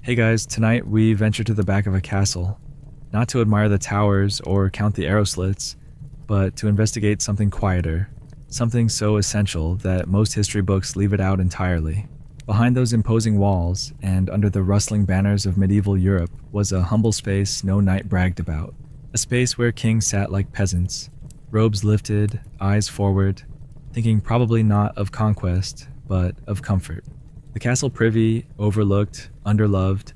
Hey guys, tonight we venture to the back of a castle, not to admire the towers or count the arrow slits, but to investigate something quieter, something so essential that most history books leave it out entirely. Behind those imposing walls, and under the rustling banners of medieval Europe, was a humble space no knight bragged about. A space where kings sat like peasants, robes lifted, eyes forward, thinking probably not of conquest, but of comfort. The castle privy, overlooked, underloved,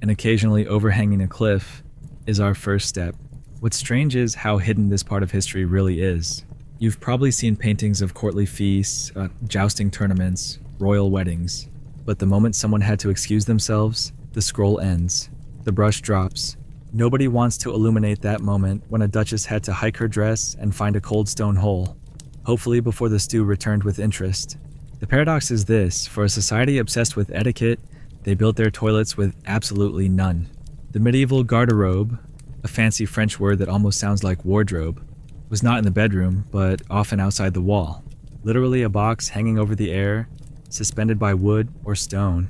and occasionally overhanging a cliff, is our first step. What's strange is how hidden this part of history really is. You've probably seen paintings of courtly feasts, jousting tournaments, royal weddings, but the moment someone had to excuse themselves, the scroll ends. The brush drops. Nobody wants to illuminate that moment when a duchess had to hike her dress and find a cold stone hole, hopefully before the stew returned with interest. The paradox is this: for a society obsessed with etiquette, they built their toilets with absolutely none. The medieval garderobe, a fancy French word that almost sounds like wardrobe, was not in the bedroom, but often outside the wall. Literally a box hanging over the air, suspended by wood or stone,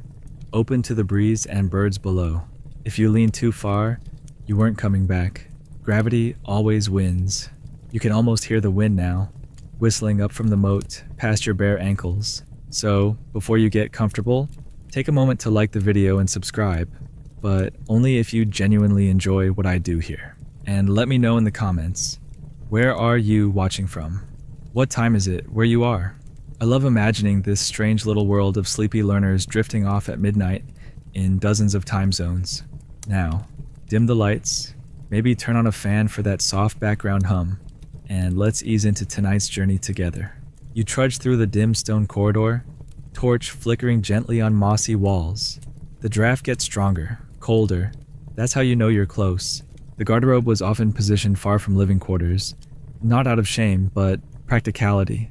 open to the breeze and birds below. If you leaned too far, you weren't coming back. Gravity always wins. You can almost hear the wind now, whistling up from the moat past your bare ankles. So, before you get comfortable, take a moment to like the video and subscribe, but only if you genuinely enjoy what I do here. And let me know in the comments, where are you watching from? What time is it where you are? I love imagining this strange little world of sleepy learners drifting off at midnight in dozens of time zones. Now, dim the lights, maybe turn on a fan for that soft background hum, and let's ease into tonight's journey together. You trudge through the dim stone corridor, torch flickering gently on mossy walls. The draft gets stronger, colder. That's how you know you're close. The garderobe was often positioned far from living quarters, not out of shame, but practicality.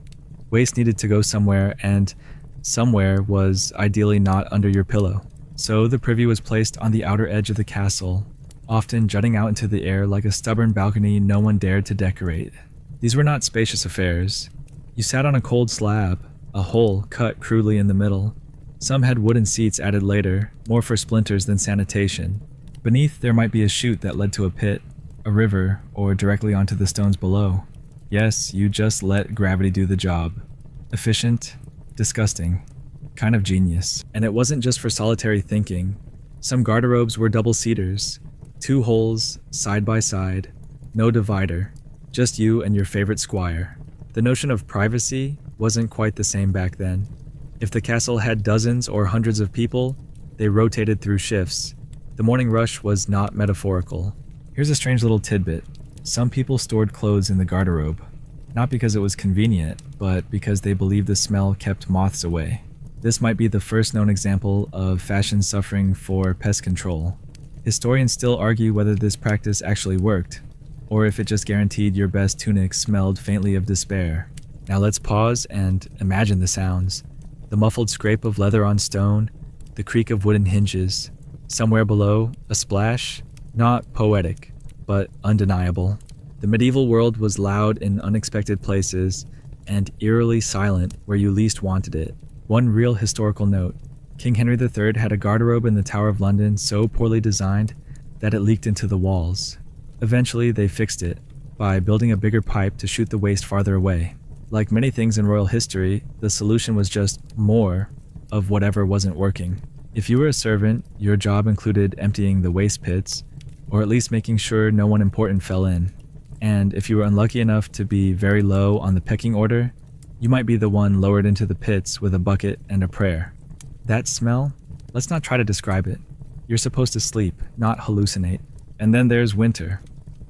Waste needed to go somewhere, and somewhere was ideally not under your pillow. So the privy was placed on the outer edge of the castle, often jutting out into the air like a stubborn balcony no one dared to decorate. These were not spacious affairs. You sat on a cold slab, a hole cut crudely in the middle. Some had wooden seats added later, more for splinters than sanitation. Beneath there might be a chute that led to a pit, a river, or directly onto the stones below. Yes, you just let gravity do the job. Efficient, disgusting, kind of genius. And it wasn't just for solitary thinking. Some garderobes were double-seaters, 2 holes, side by side, no divider, just you and your favorite squire. The notion of privacy wasn't quite the same back then. If the castle had dozens or hundreds of people, they rotated through shifts. The morning rush was not metaphorical. Here's a strange little tidbit. Some people stored clothes in the garderobe, not because it was convenient, but because they believed the smell kept moths away. This might be the first known example of fashion suffering for pest control. Historians still argue whether this practice actually worked, or if it just guaranteed your best tunic smelled faintly of despair. Now let's pause and imagine the sounds. The muffled scrape of leather on stone, the creak of wooden hinges. Somewhere below, a splash, not poetic, but undeniable. The medieval world was loud in unexpected places, and eerily silent where you least wanted it. One real historical note: King Henry III had a garderobe in the Tower of London so poorly designed that it leaked into the walls. Eventually, they fixed it by building a bigger pipe to shoot the waste farther away. Like many things in royal history, the solution was just more of whatever wasn't working. If you were a servant, your job included emptying the waste pits, or at least making sure no one important fell in. And if you were unlucky enough to be very low on the pecking order, you might be the one lowered into the pits with a bucket and a prayer. That smell? Let's not try to describe it. You're supposed to sleep, not hallucinate. And then there's winter.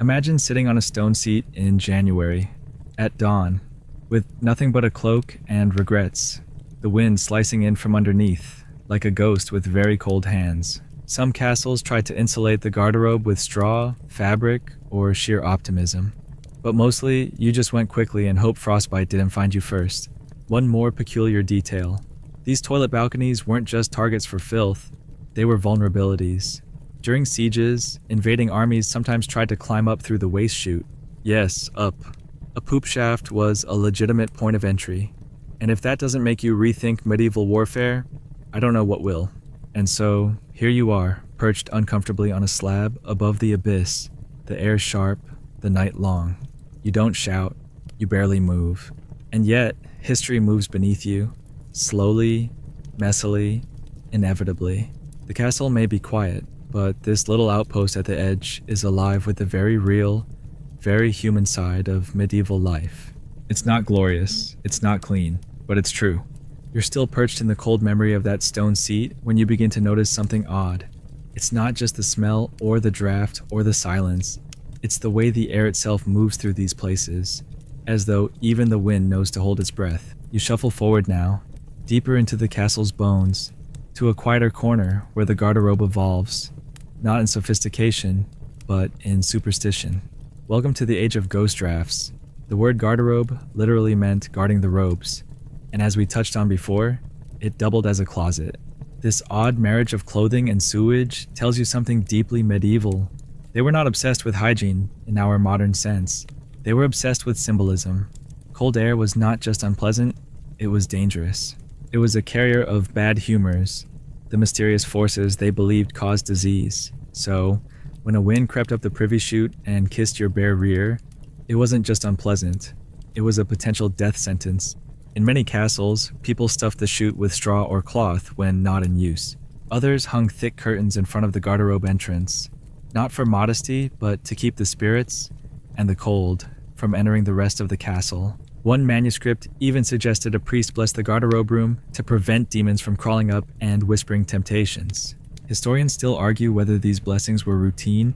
Imagine sitting on a stone seat in January, at dawn, with nothing but a cloak and regrets, the wind slicing in from underneath, like a ghost with very cold hands. Some castles tried to insulate the garderobe with straw, fabric, or sheer optimism. But mostly, you just went quickly and hoped frostbite didn't find you first. One more peculiar detail. These toilet balconies weren't just targets for filth, they were vulnerabilities. During sieges, invading armies sometimes tried to climb up through the waste chute. Yes, up. A poop shaft was a legitimate point of entry. And if that doesn't make you rethink medieval warfare, I don't know what will. And so, here you are, perched uncomfortably on a slab above the abyss, the air sharp, the night long. You don't shout, you barely move. And yet, history moves beneath you, slowly, messily, inevitably. The castle may be quiet, but this little outpost at the edge is alive with the very real, very human side of medieval life. It's not glorious, it's not clean, but it's true. You're still perched in the cold memory of that stone seat when you begin to notice something odd. It's not just the smell or the draft or the silence. It's the way the air itself moves through these places, as though even the wind knows to hold its breath. You shuffle forward now, deeper into the castle's bones, to a quieter corner where the garderobe evolves, not in sophistication, but in superstition. Welcome to the age of ghost drafts. The word garderobe literally meant guarding the robes, and as we touched on before, it doubled as a closet. This odd marriage of clothing and sewage tells you something deeply medieval. They were not obsessed with hygiene in our modern sense. They were obsessed with symbolism. Cold air was not just unpleasant, it was dangerous. It was a carrier of bad humors, the mysterious forces they believed caused disease. So, when a wind crept up the privy chute and kissed your bare rear, it wasn't just unpleasant, it was a potential death sentence. In many castles, people stuffed the chute with straw or cloth when not in use. Others hung thick curtains in front of the garderobe entrance, not for modesty, but to keep the spirits and the cold from entering the rest of the castle. One manuscript even suggested a priest bless the garderobe room to prevent demons from crawling up and whispering temptations. Historians still argue whether these blessings were routine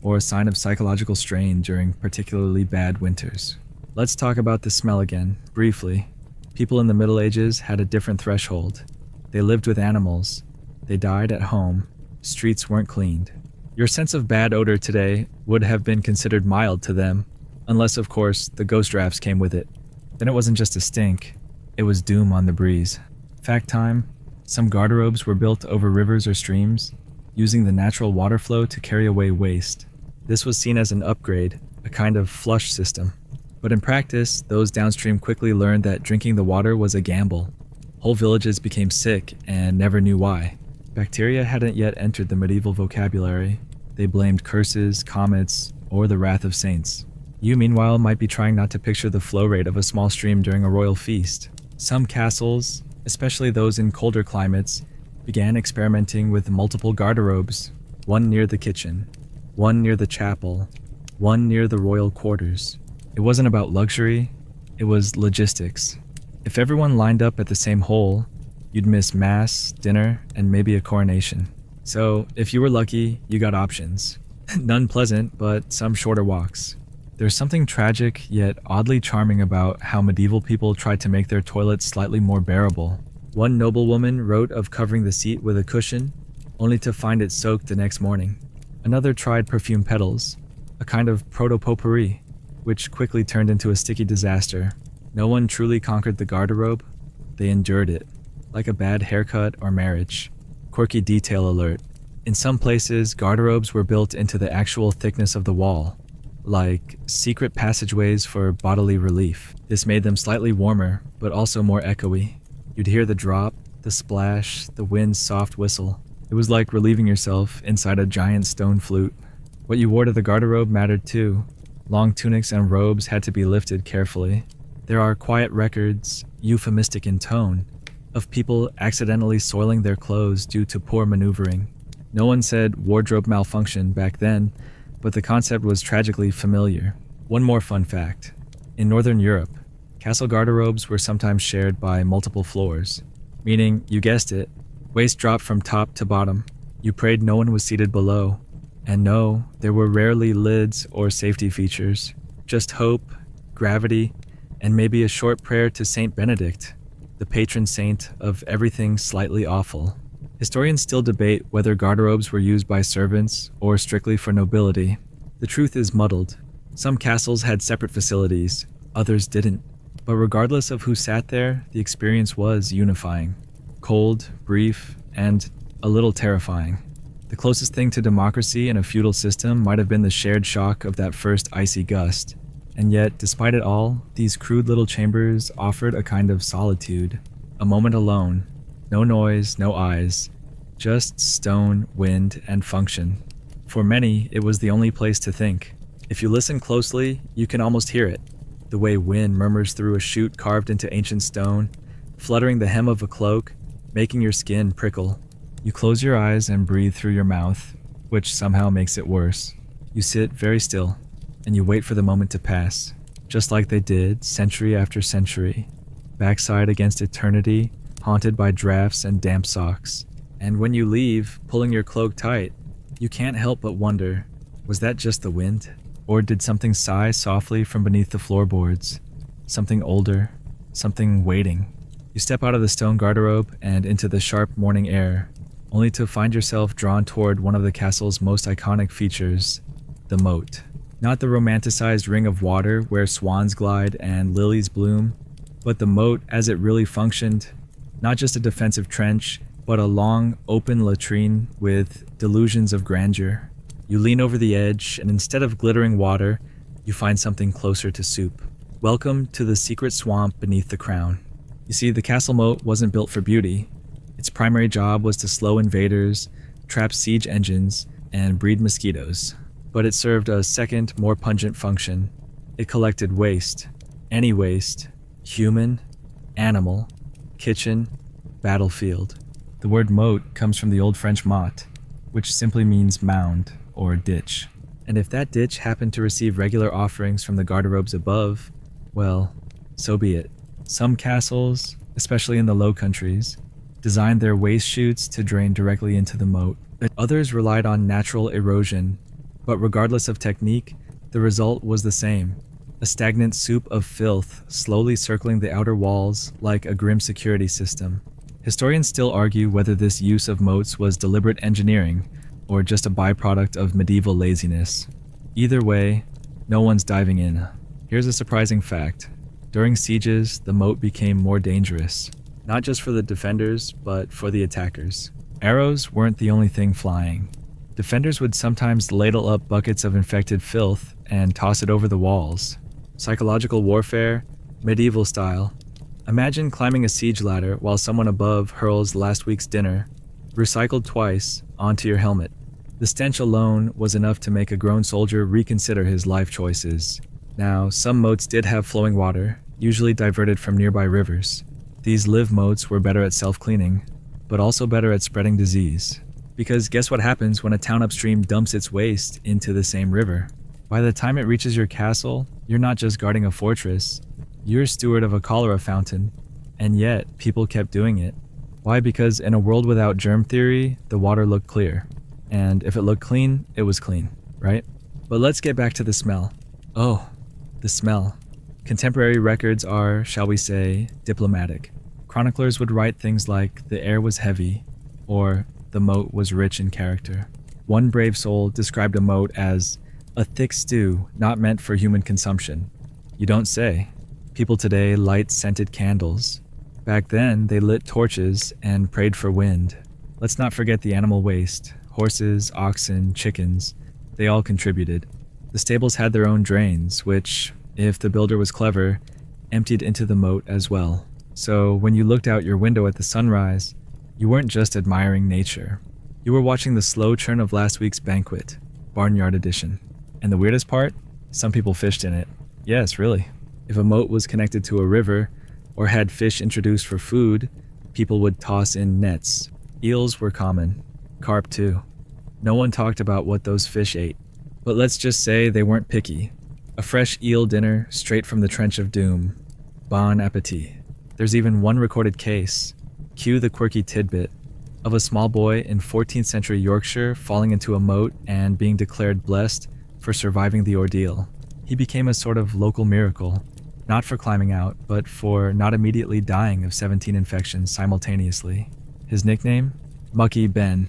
or a sign of psychological strain during particularly bad winters. Let's talk about the smell again, briefly. People in the Middle Ages had a different threshold. They lived with animals. They died at home. Streets weren't cleaned. Your sense of bad odor today would have been considered mild to them, unless, of course, the ghost drafts came with it. Then it wasn't just a stink, it was doom on the breeze. Fact time, some garderobes were built over rivers or streams, using the natural water flow to carry away waste. This was seen as an upgrade, a kind of flush system. But in practice, those downstream quickly learned that drinking the water was a gamble. Whole villages became sick and never knew why. Bacteria hadn't yet entered the medieval vocabulary. They blamed curses, comets, or the wrath of saints. You, meanwhile, might be trying not to picture the flow rate of a small stream during a royal feast. Some castles, especially those in colder climates, began experimenting with multiple garderobes, one near the kitchen, one near the chapel, one near the royal quarters. It wasn't about luxury, it was logistics. If everyone lined up at the same hole, you'd miss mass, dinner, and maybe a coronation. So, if you were lucky, you got options. None pleasant, but some shorter walks. There's something tragic yet oddly charming about how medieval people tried to make their toilets slightly more bearable. One noblewoman wrote of covering the seat with a cushion, only to find it soaked the next morning. Another tried perfume petals, a kind of proto-potpourri, which quickly turned into a sticky disaster. No one truly conquered the garderobe, they endured it, like a bad haircut or marriage. Quirky detail alert. In some places, garderobes were built into the actual thickness of the wall, like secret passageways for bodily relief. This made them slightly warmer, but also more echoey. You'd hear the drop, the splash, the wind's soft whistle. It was like relieving yourself inside a giant stone flute. What you wore to the garderobe mattered too. Long tunics and robes had to be lifted carefully. There are quiet records, euphemistic in tone, of people accidentally soiling their clothes due to poor maneuvering. No one said wardrobe malfunction back then, but the concept was tragically familiar. One more fun fact. In Northern Europe, castle garderobes were sometimes shared by multiple floors, meaning, you guessed it, waist dropped from top to bottom. You prayed no one was seated below. And no, there were rarely lids or safety features, just hope, gravity, and maybe a short prayer to Saint Benedict, the patron saint of everything slightly awful. Historians still debate whether garderobes were used by servants or strictly for nobility. The truth is muddled. Some castles had separate facilities, others didn't. But regardless of who sat there, the experience was unifying. Cold, brief, and a little terrifying. The closest thing to democracy in a feudal system might have been the shared shock of that first icy gust. And yet, despite it all, these crude little chambers offered a kind of solitude. A moment alone. No noise, no eyes. Just stone, wind, and function. For many, it was the only place to think. If you listen closely, you can almost hear it. The way wind murmurs through a chute carved into ancient stone, fluttering the hem of a cloak, making your skin prickle. You close your eyes and breathe through your mouth, which somehow makes it worse. You sit very still, and you wait for the moment to pass, just like they did century after century, backside against eternity, haunted by drafts and damp socks. And when you leave, pulling your cloak tight, you can't help but wonder, was that just the wind? Or did something sigh softly from beneath the floorboards? Something older, something waiting. You step out of the stone garderobe and into the sharp morning air, only to find yourself drawn toward one of the castle's most iconic features, the moat. Not the romanticized ring of water where swans glide and lilies bloom, but the moat as it really functioned, not just a defensive trench, but a long, open latrine with delusions of grandeur. You lean over the edge, and instead of glittering water, you find something closer to soup. Welcome to the secret swamp beneath the crown. You see, the castle moat wasn't built for beauty. Its primary job was to slow invaders, trap siege engines, and breed mosquitoes. But it served a second, more pungent function. It collected waste. Any waste. Human, animal, kitchen, battlefield. The word moat comes from the Old French mot, which simply means mound or ditch. And if that ditch happened to receive regular offerings from the garderobes above, well, so be it. Some castles, especially in the Low Countries, designed their waste chutes to drain directly into the moat. Others relied on natural erosion, but regardless of technique, the result was the same. A stagnant soup of filth slowly circling the outer walls like a grim security system. Historians still argue whether this use of moats was deliberate engineering or just a byproduct of medieval laziness. Either way, no one's diving in. Here's a surprising fact. During sieges, the moat became more dangerous, not just for the defenders, but for the attackers. Arrows weren't the only thing flying. Defenders would sometimes ladle up buckets of infected filth and toss it over the walls. Psychological warfare, medieval style. Imagine climbing a siege ladder while someone above hurls last week's dinner, recycled twice, onto your helmet. The stench alone was enough to make a grown soldier reconsider his life choices. Now, some moats did have flowing water, usually diverted from nearby rivers. These live moats were better at self-cleaning, but also better at spreading disease. Because guess what happens when a town upstream dumps its waste into the same river? By the time it reaches your castle, you're not just guarding a fortress, you're steward of a cholera fountain, and yet people kept doing it. Why? Because in a world without germ theory, the water looked clear. And if it looked clean, it was clean, right? But let's get back to the smell. Oh, the smell. Contemporary records are, shall we say, diplomatic. Chroniclers would write things like, the air was heavy, or the moat was rich in character. One brave soul described a moat as a thick stew not meant for human consumption. You don't say. People today light scented candles. Back then, they lit torches and prayed for wind. Let's not forget the animal waste. Horses, oxen, chickens, they all contributed. The stables had their own drains, which, if the builder was clever, emptied into the moat as well. So when you looked out your window at the sunrise, you weren't just admiring nature. You were watching the slow churn of last week's banquet, Barnyard Edition. And the weirdest part? Some people fished in it. Yes, really. If a moat was connected to a river, or had fish introduced for food, people would toss in nets. Eels were common. Carp too. No one talked about what those fish ate. But let's just say they weren't picky. A fresh eel dinner straight from the trench of doom. Bon appetit. There's even one recorded case, cue the quirky tidbit, of a small boy in 14th century Yorkshire falling into a moat and being declared blessed for surviving the ordeal. He became a sort of local miracle, not for climbing out, but for not immediately dying of 17 infections simultaneously. His nickname? Mucky Ben.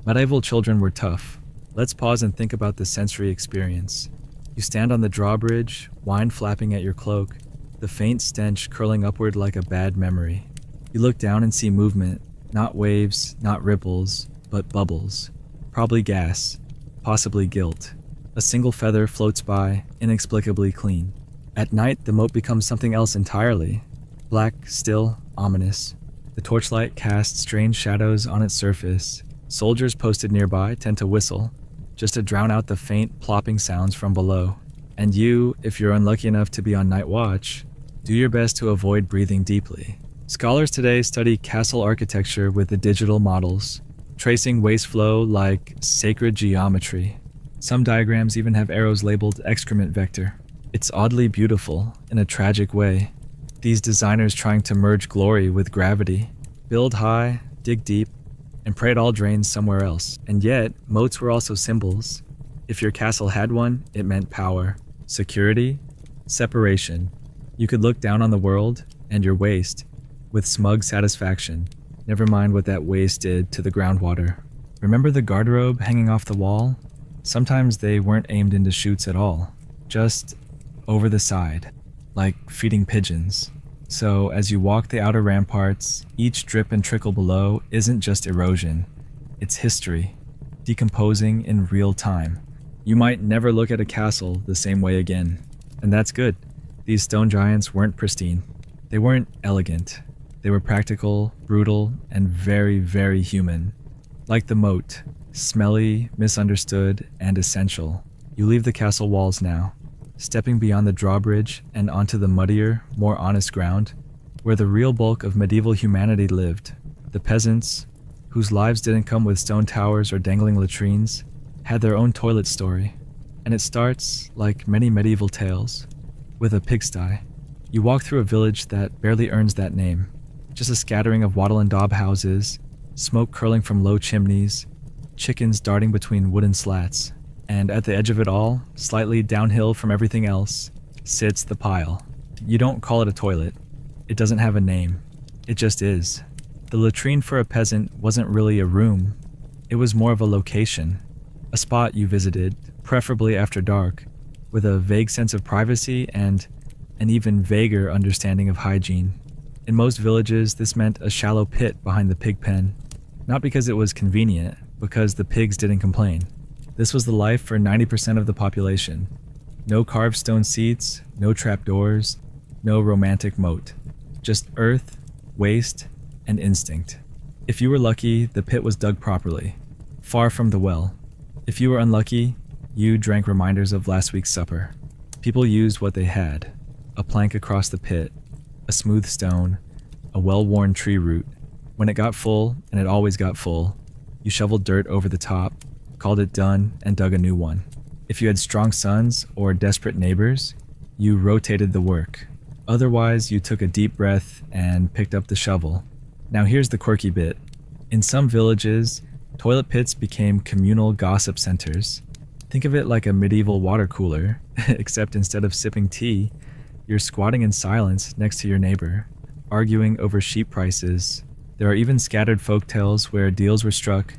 Medieval children were tough. Let's pause and think about the sensory experience. You stand on the drawbridge, wine flapping at your cloak, the faint stench curling upward like a bad memory. You look down and see movement, not waves, not ripples, but bubbles. Probably gas, possibly guilt. A single feather floats by, inexplicably clean. At night, the moat becomes something else entirely. Black, still, ominous. The torchlight casts strange shadows on its surface, Soldiers posted nearby tend to whistle, just to drown out the faint plopping sounds from below. And you, if you're unlucky enough to be on night watch, do your best to avoid breathing deeply. Scholars today study castle architecture with the digital models, tracing waste flow like sacred geometry. Some diagrams even have arrows labeled excrement vector. It's oddly beautiful in a tragic way. These designers trying to merge glory with gravity, build high, dig deep, and pray it all drains somewhere else. And yet, moats were also symbols. If your castle had one, it meant power, security, separation. You could look down on the world and your waste with smug satisfaction. Never mind what that waste did to the groundwater. Remember the garderobe hanging off the wall? Sometimes they weren't aimed into chutes at all, just over the side, like feeding pigeons. So as you walk the outer ramparts, each drip and trickle below isn't just erosion, it's history, decomposing in real time. You might never look at a castle the same way again, and that's good. These stone giants weren't pristine. They weren't elegant. They were practical, brutal, and very, very human. Like the moat, smelly, misunderstood, and essential. You leave the castle walls now, stepping beyond the drawbridge and onto the muddier, more honest ground, where the real bulk of medieval humanity lived. The peasants, whose lives didn't come with stone towers or dangling latrines, had their own toilet story. And it starts, like many medieval tales, with a pigsty. You walk through a village that barely earns that name. Just a scattering of wattle and daub houses, smoke curling from low chimneys, chickens darting between wooden slats. And at the edge of it all, slightly downhill from everything else, sits the pile. You don't call it a toilet. It doesn't have a name. It just is. The latrine for a peasant wasn't really a room. It was more of a location. A spot you visited, preferably after dark, with a vague sense of privacy and an even vaguer understanding of hygiene. In most villages, this meant a shallow pit behind the pig pen. Not because it was convenient, because the pigs didn't complain. This was the life for 90% of the population. No carved stone seats, no trapdoors, no romantic moat. Just earth, waste, and instinct. If you were lucky, the pit was dug properly, far from the well. If you were unlucky, you drank reminders of last week's supper. People used what they had: a plank across the pit, a smooth stone, a well-worn tree root. When it got full, and it always got full, you shoveled dirt over the top, called it done, and dug a new one. If you had strong sons or desperate neighbors, you rotated the work. Otherwise, you took a deep breath and picked up the shovel. Now here's the quirky bit. In some villages, toilet pits became communal gossip centers. Think of it like a medieval water cooler, except instead of sipping tea, you're squatting in silence next to your neighbor, arguing over sheep prices. There are even scattered folktales where deals were struck,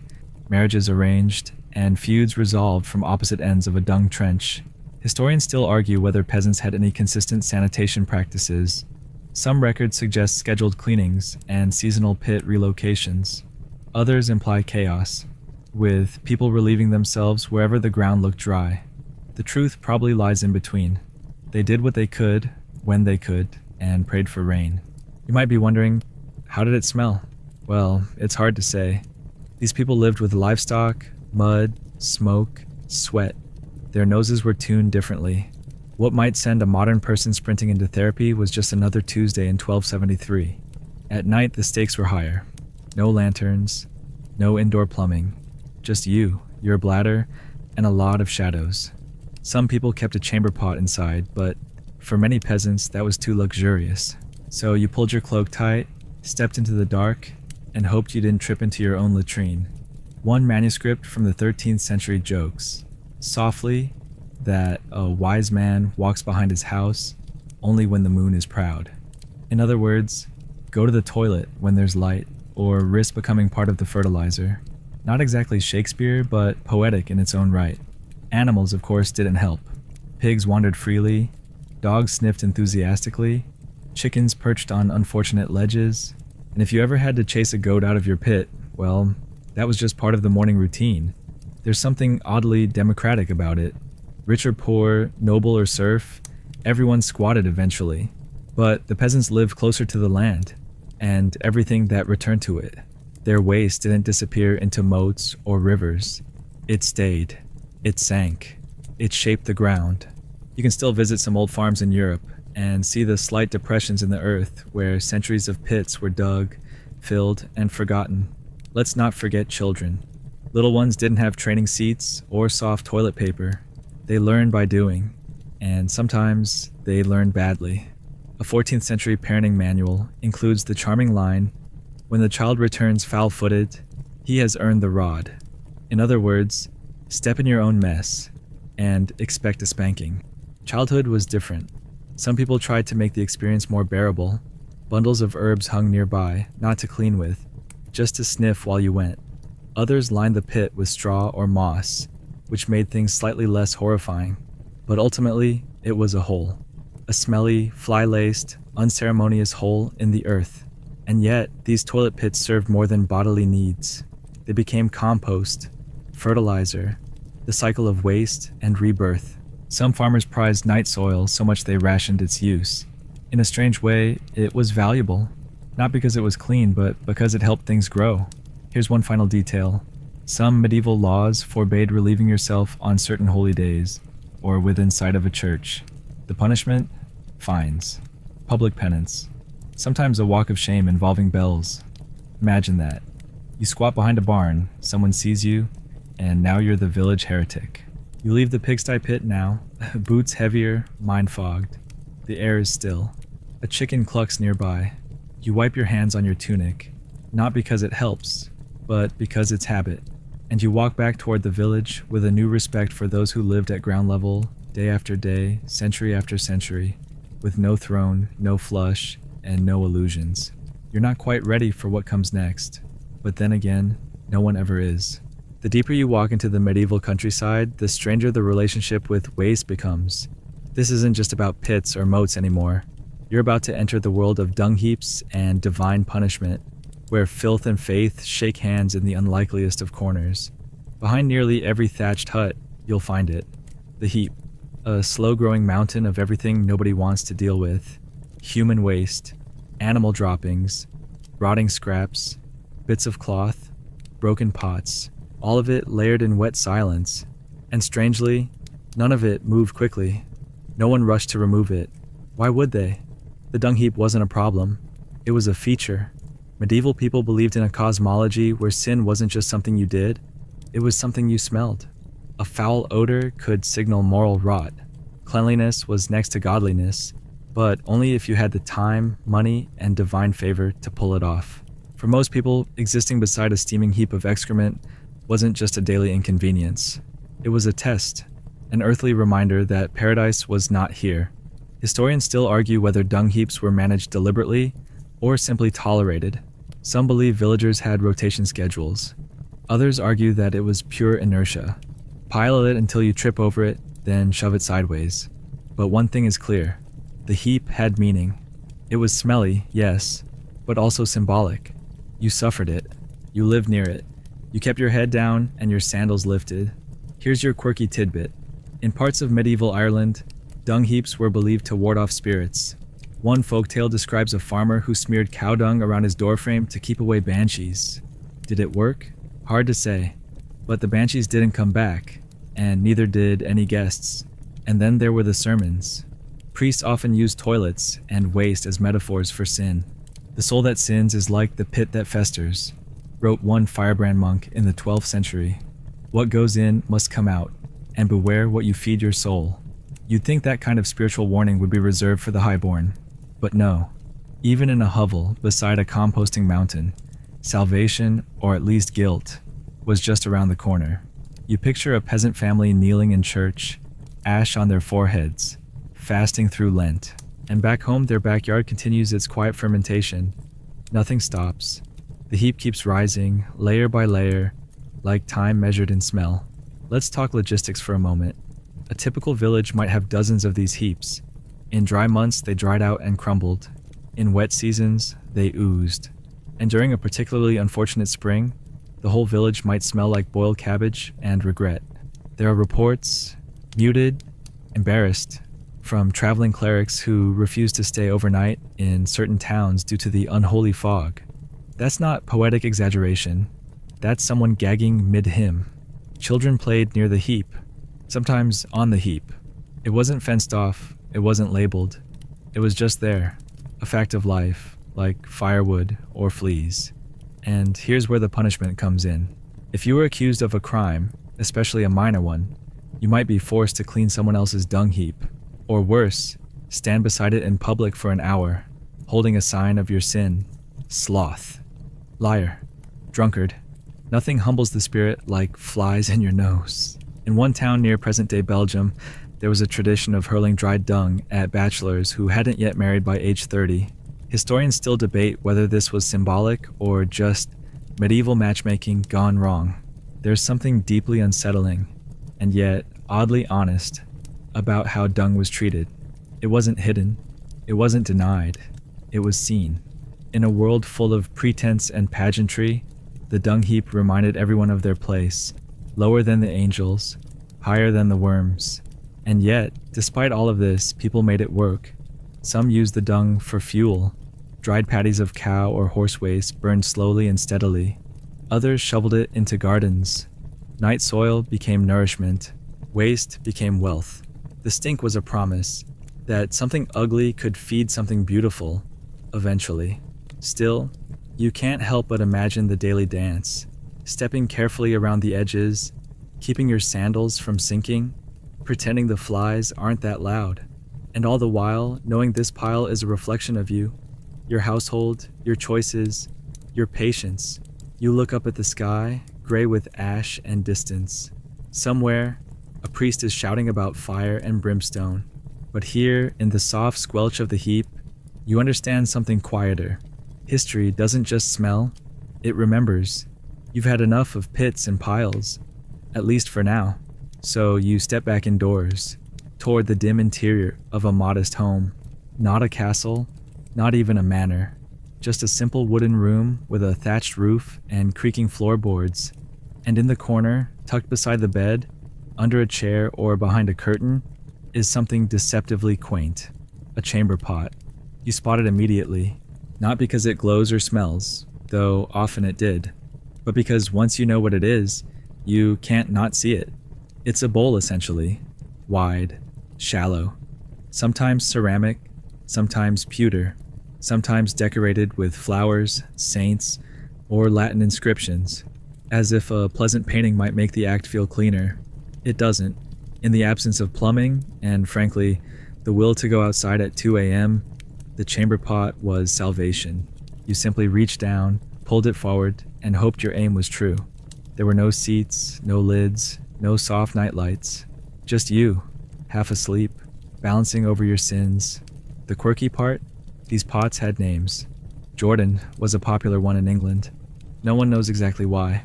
marriages arranged, and feuds resolved from opposite ends of a dung trench. Historians still argue whether peasants had any consistent sanitation practices. Some records suggest scheduled cleanings and seasonal pit relocations. Others imply chaos, with people relieving themselves wherever the ground looked dry. The truth probably lies in between. They did what they could, when they could, and prayed for rain. You might be wondering, how did it smell? Well, it's hard to say. These people lived with livestock, mud, smoke, sweat. Their noses were tuned differently. What might send a modern person sprinting into therapy was just another Tuesday in 1273. At night, the stakes were higher. No lanterns, no indoor plumbing. Just you, your bladder, and a lot of shadows. Some people kept a chamber pot inside, but for many peasants, that was too luxurious. So you pulled your cloak tight, stepped into the dark, and hoped you didn't trip into your own latrine. One manuscript from the 13th century jokes, softly, that a wise man walks behind his house only when the moon is proud. In other words, go to the toilet when there's light, or risk becoming part of the fertilizer. Not exactly Shakespeare, but poetic in its own right. Animals, of course, didn't help. Pigs wandered freely, dogs sniffed enthusiastically, chickens perched on unfortunate ledges, and if you ever had to chase a goat out of your pit, well, that was just part of the morning routine. There's something oddly democratic about it. Rich or poor, noble or serf, everyone squatted eventually. But the peasants lived closer to the land, and everything that returned to it. Their waste didn't disappear into moats or rivers. It stayed. It sank. It shaped the ground. You can still visit some old farms in Europe and see the slight depressions in the earth where centuries of pits were dug, filled, and forgotten. Let's not forget children. Little ones didn't have training seats or soft toilet paper. They learned by doing, and sometimes they learned badly. A 14th century parenting manual includes the charming line, "When the child returns foul-footed, he has earned the rod." In other words, step in your own mess and expect a spanking. Childhood was different. Some people tried to make the experience more bearable. Bundles of herbs hung nearby, not to clean with, just to sniff while you went. Others lined the pit with straw or moss, which made things slightly less horrifying. But ultimately, it was a hole. A smelly, fly-laced, unceremonious hole in the earth. And yet, these toilet pits served more than bodily needs. They became compost, fertilizer, the cycle of waste and rebirth. Some farmers prized night soil so much they rationed its use. In a strange way, it was valuable. Not because it was clean, but because it helped things grow. Here's one final detail. Some medieval laws forbade relieving yourself on certain holy days, or within sight of a church. The punishment? Fines. Public penance. Sometimes a walk of shame involving bells. Imagine that. You squat behind a barn, someone sees you, and now you're the village heretic. You leave the pigsty pit now, boots heavier, mind fogged. The air is still. A chicken clucks nearby. You wipe your hands on your tunic, not because it helps, but because it's habit. And you walk back toward the village with a new respect for those who lived at ground level, day after day, century after century, with no throne, no flush, and no illusions. You're not quite ready for what comes next, but then again, no one ever is. The deeper you walk into the medieval countryside, the stranger the relationship with waste becomes. This isn't just about pits or moats anymore. You're about to enter the world of dung heaps and divine punishment, where filth and faith shake hands in the unlikeliest of corners. Behind nearly every thatched hut, you'll find it. The heap. A slow-growing mountain of everything nobody wants to deal with. Human waste, animal droppings, rotting scraps, bits of cloth, broken pots, all of it layered in wet silence. And strangely, none of it moved quickly. No one rushed to remove it. Why would they? The dung heap wasn't a problem. It was a feature. Medieval people believed in a cosmology where sin wasn't just something you did, it was something you smelled. A foul odor could signal moral rot. Cleanliness was next to godliness, but only if you had the time, money, and divine favor to pull it off. For most people, existing beside a steaming heap of excrement wasn't just a daily inconvenience. It was a test, an earthly reminder that paradise was not here. Historians still argue whether dung heaps were managed deliberately or simply tolerated. Some believe villagers had rotation schedules. Others argue that it was pure inertia. Pile it until you trip over it, then shove it sideways. But one thing is clear. The heap had meaning. It was smelly, yes, but also symbolic. You suffered it. You lived near it. You kept your head down and your sandals lifted. Here's your quirky tidbit. In parts of medieval Ireland, dung heaps were believed to ward off spirits. One folktale describes a farmer who smeared cow dung around his doorframe to keep away banshees. Did it work? Hard to say. But the banshees didn't come back, and neither did any guests. And then there were the sermons. Priests often used toilets and waste as metaphors for sin. The soul that sins is like the pit that festers, wrote one firebrand monk in the 12th century. What goes in must come out, and beware what you feed your soul. You'd think that kind of spiritual warning would be reserved for the highborn, but no. Even in a hovel beside a composting mountain, salvation, or at least guilt, was just around the corner. You picture a peasant family kneeling in church, ash on their foreheads, fasting through Lent, and back home their backyard continues its quiet fermentation. Nothing stops. The heap keeps rising, layer by layer, like time measured in smell. Let's talk logistics for a moment. A typical village might have dozens of these heaps. In dry months, they dried out and crumbled. In wet seasons, they oozed. And during a particularly unfortunate spring, the whole village might smell like boiled cabbage and regret. There are reports, muted, embarrassed, from traveling clerics who refused to stay overnight in certain towns due to the unholy fog. That's not poetic exaggeration. That's someone gagging mid-hymn. Children played near the heap, sometimes on the heap. It wasn't fenced off, it wasn't labeled. It was just there, a fact of life, like firewood or fleas. And here's where the punishment comes in. If you were accused of a crime, especially a minor one, you might be forced to clean someone else's dung heap, or worse, stand beside it in public for an hour, holding a sign of your sin. Sloth. Liar. Drunkard. Nothing humbles the spirit like flies in your nose. In one town near present-day Belgium, there was a tradition of hurling dried dung at bachelors who hadn't yet married by age 30. Historians still debate whether this was symbolic or just medieval matchmaking gone wrong. There's something deeply unsettling, and yet oddly honest, about how dung was treated. It wasn't hidden. It wasn't denied. It was seen. In a world full of pretense and pageantry, the dung heap reminded everyone of their place, lower than the angels, higher than the worms. And yet, despite all of this, people made it work. Some used the dung for fuel. Dried patties of cow or horse waste burned slowly and steadily. Others shoveled it into gardens. Night soil became nourishment. Waste became wealth. The stink was a promise that something ugly could feed something beautiful, eventually. Still, you can't help but imagine the daily dance, stepping carefully around the edges, keeping your sandals from sinking, pretending the flies aren't that loud, and all the while knowing this pile is a reflection of you, your household, your choices, your patience. You look up at the sky, gray with ash and distance. Somewhere, a priest is shouting about fire and brimstone, but here, in the soft squelch of the heap, you understand something quieter. History doesn't just smell, it remembers. You've had enough of pits and piles, at least for now. So you step back indoors, toward the dim interior of a modest home. Not a castle, not even a manor, just a simple wooden room with a thatched roof and creaking floorboards. And in the corner, tucked beside the bed, under a chair or behind a curtain, is something deceptively quaint. A chamber pot. You spot it immediately, not because it glows or smells, though often it did, but because once you know what it is, you can't not see it. It's a bowl essentially, wide, shallow, sometimes ceramic, sometimes pewter, sometimes decorated with flowers, saints, or Latin inscriptions, as if a pleasant painting might make the act feel cleaner. It doesn't. In the absence of plumbing, and frankly, the will to go outside at 2 a.m., the chamber pot was salvation. You simply reached down, pulled it forward, and hoped your aim was true. There were no seats, no lids, no soft night lights. Just you, half asleep, balancing over your sins. The quirky part? These pots had names. Jordan was a popular one in England. No one knows exactly why.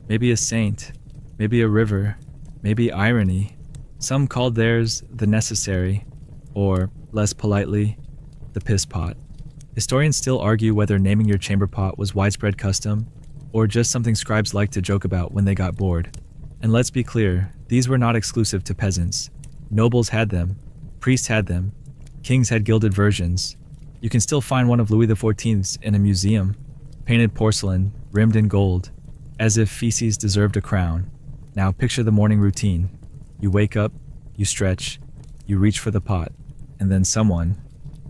Maybe a saint, maybe a river, maybe irony. Some called theirs the necessary, or, less politely, the piss pot. Historians still argue whether naming your chamber pot was widespread custom, or just something scribes liked to joke about when they got bored. And let's be clear, these were not exclusive to peasants. Nobles had them, priests had them, kings had gilded versions. You can still find one of Louis XIV's in a museum, painted porcelain, rimmed in gold, as if feces deserved a crown. Now picture the morning routine. You wake up, you stretch, you reach for the pot, and then someone,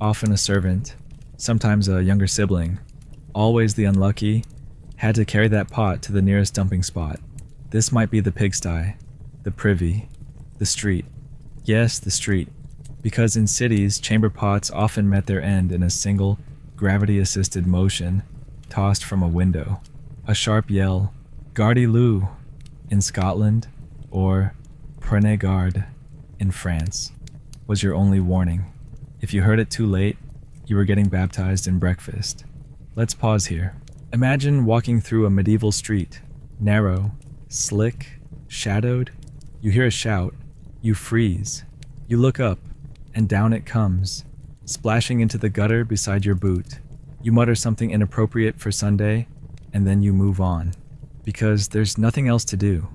often a servant, sometimes a younger sibling, always the unlucky, had to carry that pot to the nearest dumping spot. This might be the pigsty, the privy, the street. Yes, the street. Because in cities, chamber pots often met their end in a single, gravity-assisted motion, tossed from a window. A sharp yell, "Gardez-le!" in Scotland, or "Prenez garde" in France, was your only warning. If you heard it too late, you were getting baptized in breakfast. Let's pause here. Imagine walking through a medieval street, narrow, slick, shadowed. You hear a shout, you freeze, you look up, and down it comes, splashing into the gutter beside your boot. You mutter something inappropriate for Sunday, and then you move on, because there's nothing else to do.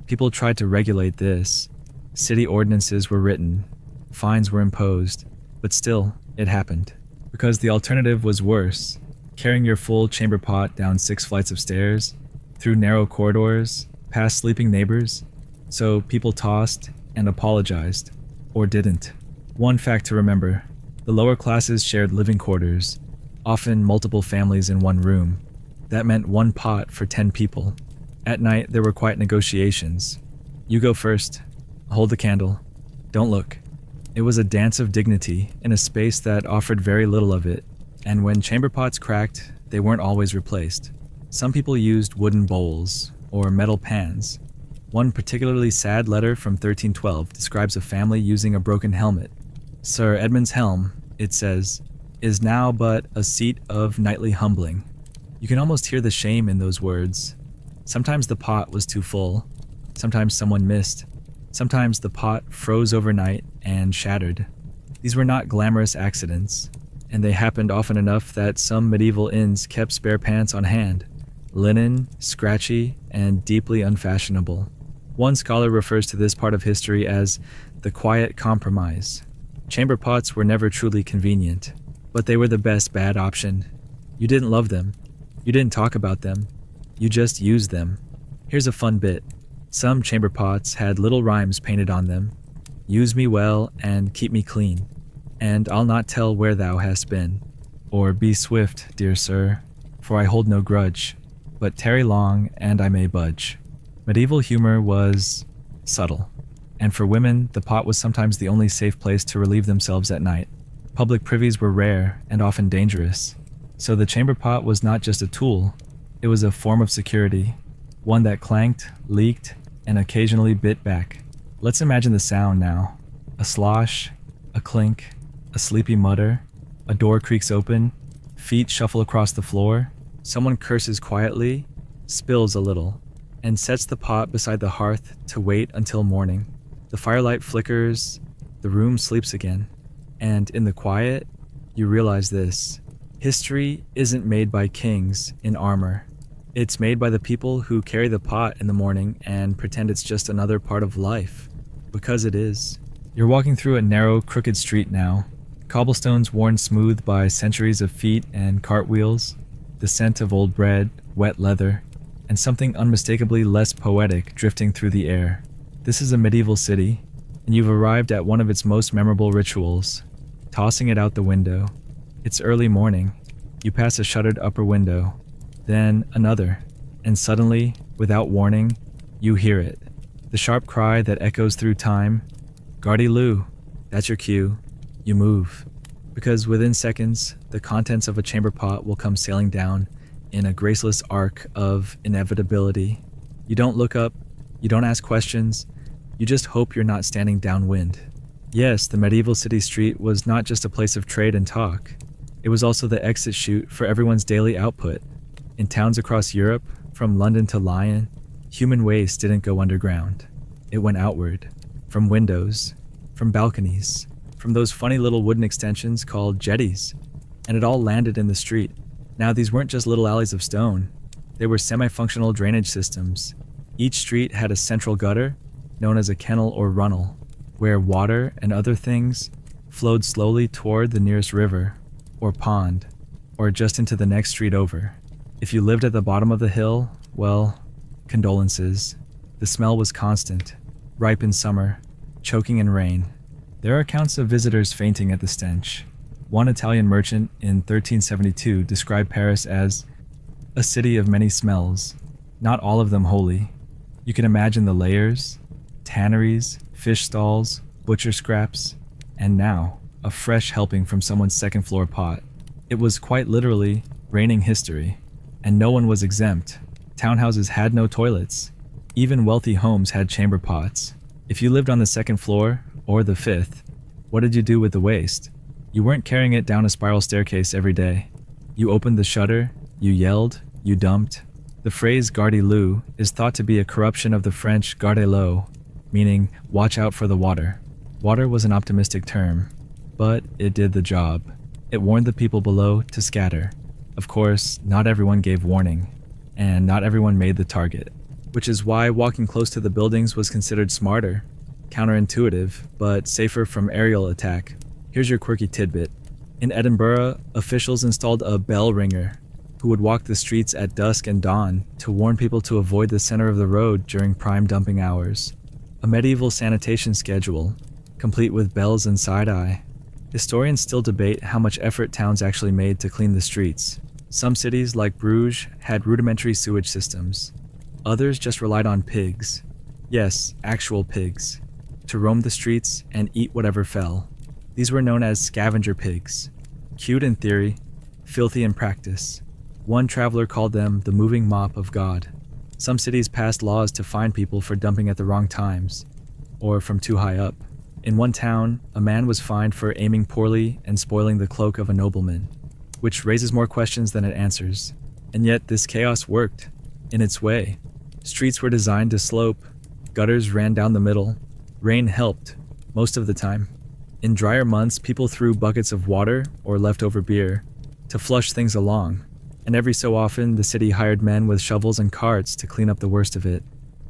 People tried to regulate this. City ordinances were written, fines were imposed, but still, it happened. Because the alternative was worse. carrying your full chamber pot down 6 flights of stairs, through narrow corridors, past sleeping neighbors. So people tossed and apologized, or didn't. One fact to remember: the lower classes shared living quarters, often multiple families in one room. That meant one pot for 10 people. At night, there were quiet negotiations. You go first. Hold the candle. Don't look. It was a dance of dignity in a space that offered very little of it, and when chamber pots cracked, they weren't always replaced. Some people used wooden bowls or metal pans. One particularly sad letter from 1312 describes a family using a broken helmet. Sir Edmund's helm, it says, is now but a seat of nightly humbling. You can almost hear the shame in those words. Sometimes the pot was too full. Sometimes someone missed. Sometimes the pot froze overnight and shattered. These were not glamorous accidents, and they happened often enough that some medieval inns kept spare pants on hand, linen, scratchy, and deeply unfashionable. One scholar refers to this part of history as the quiet compromise. Chamber pots were never truly convenient, but they were the best bad option. You didn't love them. You didn't talk about them. You just used them. Here's a fun bit. Some chamber pots had little rhymes painted on them. Use me well and keep me clean, and I'll not tell where thou hast been. Or be swift, dear sir, for I hold no grudge, but tarry long and I may budge. Medieval humor was subtle, and for women, the pot was sometimes the only safe place to relieve themselves at night. Public privies were rare and often dangerous, so the chamber pot was not just a tool, it was a form of security, one that clanked, leaked, and occasionally bit back. Let's imagine the sound now. A slosh, a clink, a sleepy mutter, a door creaks open, feet shuffle across the floor, someone curses quietly, spills a little, and sets the pot beside the hearth to wait until morning. The firelight flickers, the room sleeps again, and in the quiet, you realize this. History isn't made by kings in armor. It's made by the people who carry the pot in the morning and pretend it's just another part of life. Because it is. You're walking through a narrow, crooked street now. Cobblestones worn smooth by centuries of feet and cartwheels. The scent of old bread, wet leather, and something unmistakably less poetic drifting through the air. This is a medieval city, and you've arrived at one of its most memorable rituals, tossing it out the window. It's early morning. You pass a shuttered upper window, then another, and suddenly, without warning, you hear it. The sharp cry that echoes through time. Gardy Lou, that's your cue. You move, because within seconds, the contents of a chamber pot will come sailing down in a graceless arc of inevitability. You don't look up, you don't ask questions, you just hope you're not standing downwind. Yes, the medieval city street was not just a place of trade and talk. It was also the exit chute for everyone's daily output. In towns across Europe, from London to Lyon, human waste didn't go underground. It went outward, from windows, from balconies, from those funny little wooden extensions called jetties, and it all landed in the street. Now, these weren't just little alleys of stone. They were semi-functional drainage systems. Each street had a central gutter, known as a kennel or runnel, where water and other things flowed slowly toward the nearest river, or pond, or just into the next street over. If you lived at the bottom of the hill, well, condolences. The smell was constant, ripe in summer, choking in rain. There are accounts of visitors fainting at the stench. One Italian merchant in 1372 described Paris as a city of many smells, not all of them holy. You can imagine the layers, tanneries, fish stalls, butcher scraps, and now, a fresh helping from someone's second-floor pot. It was quite literally raining history, and no one was exempt. Townhouses had no toilets. Even wealthy homes had chamber pots. If you lived on the second floor, or the fifth, what did you do with the waste? You weren't carrying it down a spiral staircase every day. You opened the shutter, you yelled, you dumped. The phrase garde l'eau is thought to be a corruption of the French garde l'eau, meaning watch out for the water. Water was an optimistic term, but it did the job. It warned the people below to scatter. Of course, not everyone gave warning, and not everyone made the target, which is why walking close to the buildings was considered smarter, counterintuitive, but safer from aerial attack. Here's your quirky tidbit. In Edinburgh, officials installed a bell ringer who would walk the streets at dusk and dawn to warn people to avoid the center of the road during prime dumping hours. A medieval sanitation schedule, complete with bells and side-eye. Historians still debate how much effort towns actually made to clean the streets. Some cities, like Bruges, had rudimentary sewage systems. Others just relied on pigs. Yes, actual pigs. To roam the streets and eat whatever fell. These were known as scavenger pigs. Cute in theory, filthy in practice. One traveler called them the moving mop of God. Some cities passed laws to fine people for dumping at the wrong times, or from too high up. In one town, a man was fined for aiming poorly and spoiling the cloak of a nobleman, which raises more questions than it answers. And yet this chaos worked, in its way. Streets were designed to slope, gutters ran down the middle, rain helped, most of the time. In drier months, people threw buckets of water or leftover beer to flush things along, and every so often the city hired men with shovels and carts to clean up the worst of it.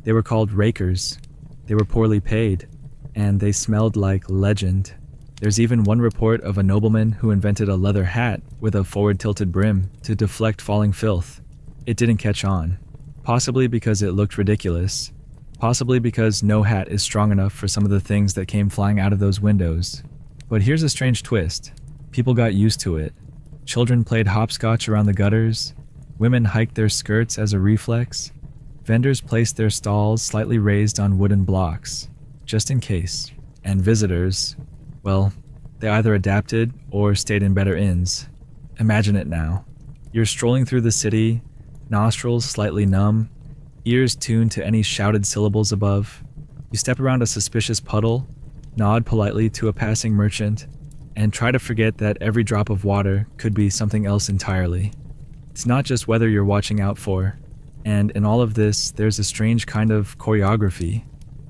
They were called rakers. They were poorly paid, and they smelled like legend. There's even one report of a nobleman who invented a leather hat with a forward-tilted brim to deflect falling filth. It didn't catch on, possibly because it looked ridiculous, possibly because no hat is strong enough for some of the things that came flying out of those windows. But here's a strange twist. People got used to it. Children played hopscotch around the gutters. Women hiked their skirts as a reflex. Vendors placed their stalls slightly raised on wooden blocks, just in case. And visitors, well, they either adapted or stayed in better inns. Imagine it now. You're strolling through the city, nostrils slightly numb, ears tuned to any shouted syllables above. You step around a suspicious puddle, nod politely to a passing merchant, and try to forget that every drop of water could be something else entirely. It's not just weather you're watching out for, and in all of this, there's a strange kind of choreography,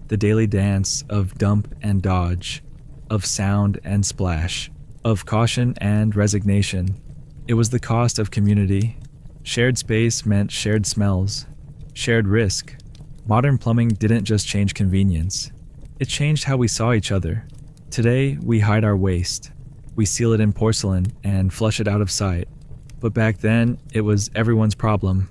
the daily dance of dump and dodge, of sound and splash, of caution and resignation. It was the cost of community. Shared space meant shared smells, shared risk. Modern plumbing didn't just change convenience. It changed how we saw each other. Today, we hide our waste. We seal it in porcelain and flush it out of sight. But back then, it was everyone's problem.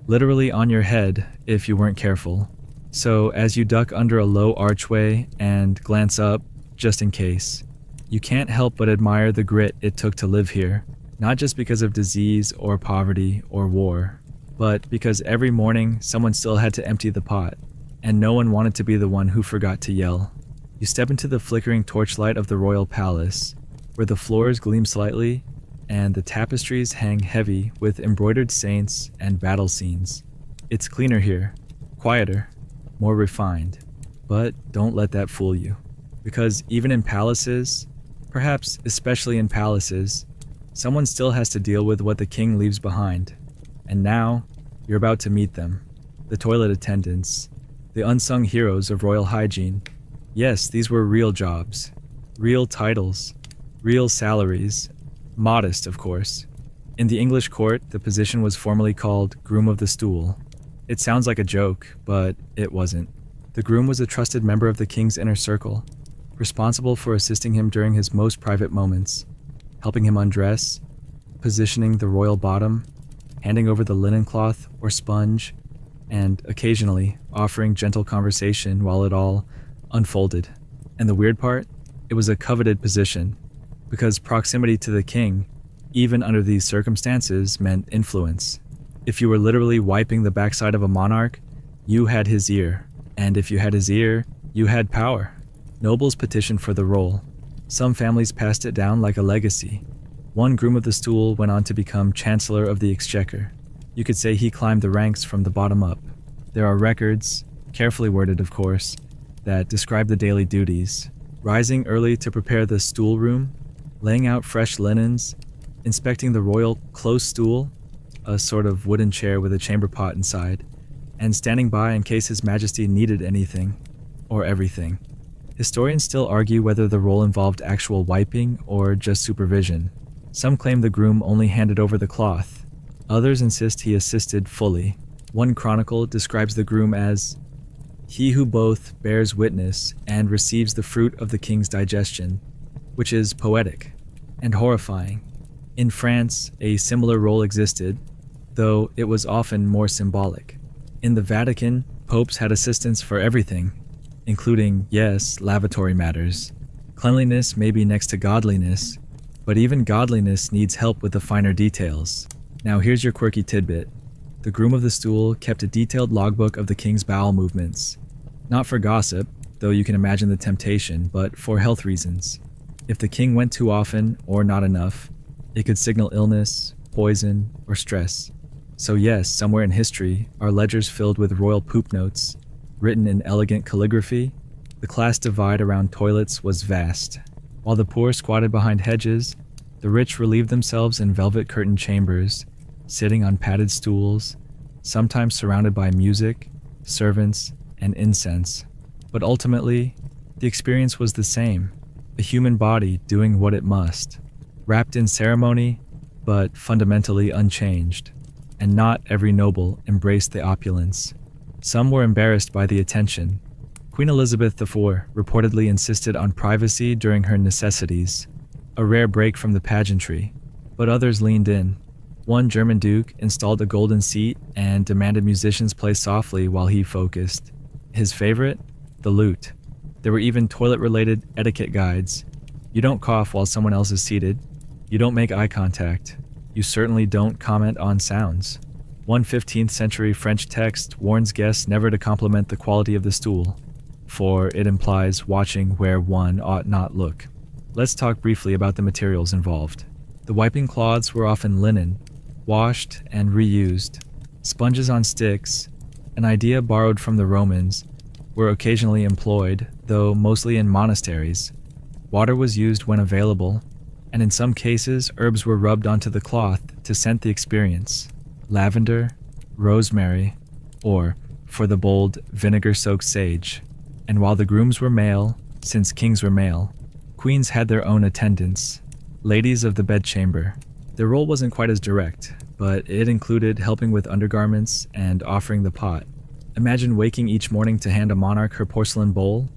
Literally on your head if you weren't careful. So as you duck under a low archway and glance up, just in case, you can't help but admire the grit it took to live here. Not just because of disease or poverty or war, but because every morning someone still had to empty the pot, and no one wanted to be the one who forgot to yell. You step into the flickering torchlight of the royal palace, where the floors gleam slightly, and the tapestries hang heavy with embroidered saints and battle scenes. It's cleaner here, quieter, more refined. But don't let that fool you. Because even in palaces, perhaps especially in palaces, someone still has to deal with what the king leaves behind. And now, you're about to meet them. The toilet attendants, the unsung heroes of royal hygiene. Yes, these were real jobs, real titles, real salaries, modest, of course. In the English court, the position was formally called Groom of the Stool. It sounds like a joke, but it wasn't. The groom was a trusted member of the king's inner circle, responsible for assisting him during his most private moments, helping him undress, positioning the royal bottom, handing over the linen cloth or sponge, and occasionally offering gentle conversation while it all unfolded. And the weird part? It was a coveted position, because proximity to the king, even under these circumstances, meant influence. If you were literally wiping the backside of a monarch, you had his ear. And if you had his ear, you had power. Nobles petitioned for the role. Some families passed it down like a legacy. One groom of the stool went on to become Chancellor of the Exchequer. You could say he climbed the ranks from the bottom up. There are records, carefully worded of course, that describe the daily duties. Rising early to prepare the stool room, laying out fresh linens, inspecting the royal close stool, a sort of wooden chair with a chamber pot inside, and standing by in case His Majesty needed anything, or everything. Historians still argue whether the role involved actual wiping or just supervision. Some claim the groom only handed over the cloth. Others insist he assisted fully. One chronicle describes the groom as he who both bears witness and receives the fruit of the king's digestion, which is poetic and horrifying. In France, a similar role existed, though it was often more symbolic. In the Vatican, popes had assistants for everything, including, yes, lavatory matters. Cleanliness may be next to godliness, but even godliness needs help with the finer details. Now here's your quirky tidbit. The groom of the stool kept a detailed logbook of the king's bowel movements. Not for gossip, though you can imagine the temptation, but for health reasons. If the king went too often or not enough, it could signal illness, poison, or stress. So yes, somewhere in history are ledgers filled with royal poop notes, written in elegant calligraphy. The class divide around toilets was vast. While the poor squatted behind hedges, the rich relieved themselves in velvet-curtained chambers, sitting on padded stools, sometimes surrounded by music, servants, and incense. But ultimately, the experience was the same, a human body doing what it must, wrapped in ceremony, but fundamentally unchanged. And not every noble embraced the opulence. Some were embarrassed by the attention. Queen Elizabeth IV reportedly insisted on privacy during her necessities, a rare break from the pageantry, but others leaned in. One German duke installed a golden seat and demanded musicians play softly while he focused. His favorite? The lute. There were even toilet-related etiquette guides. You don't cough while someone else is seated. You don't make eye contact. You certainly don't comment on sounds. One 15th century French text warns guests never to compliment the quality of the stool, for it implies watching where one ought not look. Let's talk briefly about the materials involved. The wiping cloths were often linen, washed and reused. Sponges on sticks, an idea borrowed from the Romans, were occasionally employed, though mostly in monasteries. Water was used when available, and in some cases, herbs were rubbed onto the cloth to scent the experience. Lavender, rosemary, or, for the bold, vinegar-soaked sage. And while the grooms were male, since kings were male, queens had their own attendants, ladies of the bedchamber. Their role wasn't quite as direct, but it included helping with undergarments and offering the pot. Imagine waking each morning to hand a monarch her porcelain bowl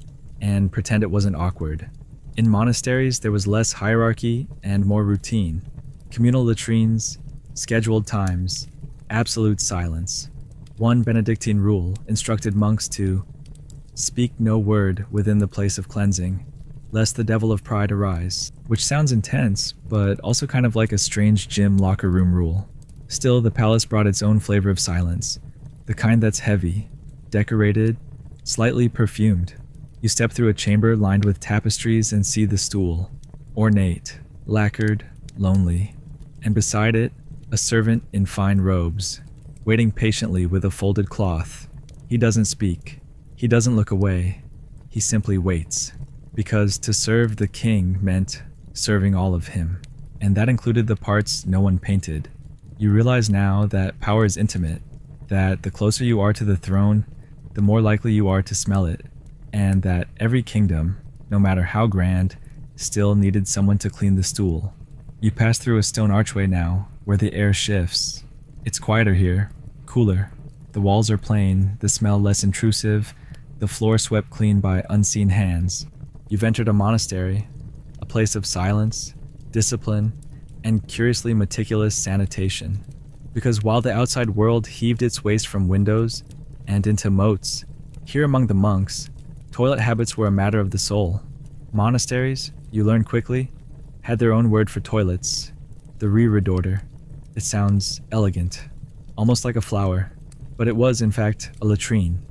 and pretend it wasn't awkward. In monasteries, there was less hierarchy and more routine. Communal latrines, scheduled times, absolute silence. One Benedictine rule instructed monks to speak no word within the place of cleansing, lest the devil of pride arise, which sounds intense, but also kind of like a strange gym locker room rule. Still, the palace brought its own flavor of silence, the kind that's heavy, decorated, slightly perfumed. You step through a chamber lined with tapestries and see the stool, ornate, lacquered, lonely, and beside it, a servant in fine robes, waiting patiently with a folded cloth. He doesn't speak. He doesn't look away. He simply waits, because to serve the king meant serving all of him, and that included the parts no one painted. You realize now that power is intimate, that the closer you are to the throne, the more likely you are to smell it, and that every kingdom, no matter how grand, still needed someone to clean the stool. You pass through a stone archway now, where the air shifts. It's quieter here, cooler. The walls are plain, the smell less intrusive, the floor swept clean by unseen hands. You've entered a monastery, a place of silence, discipline, and curiously meticulous sanitation. Because while the outside world heaved its waste from windows and into moats, here among the monks, toilet habits were a matter of the soul. Monasteries, you learn quickly, had their own word for toilets, the reredoter. It sounds elegant, almost like a flower, but it was in fact a latrine,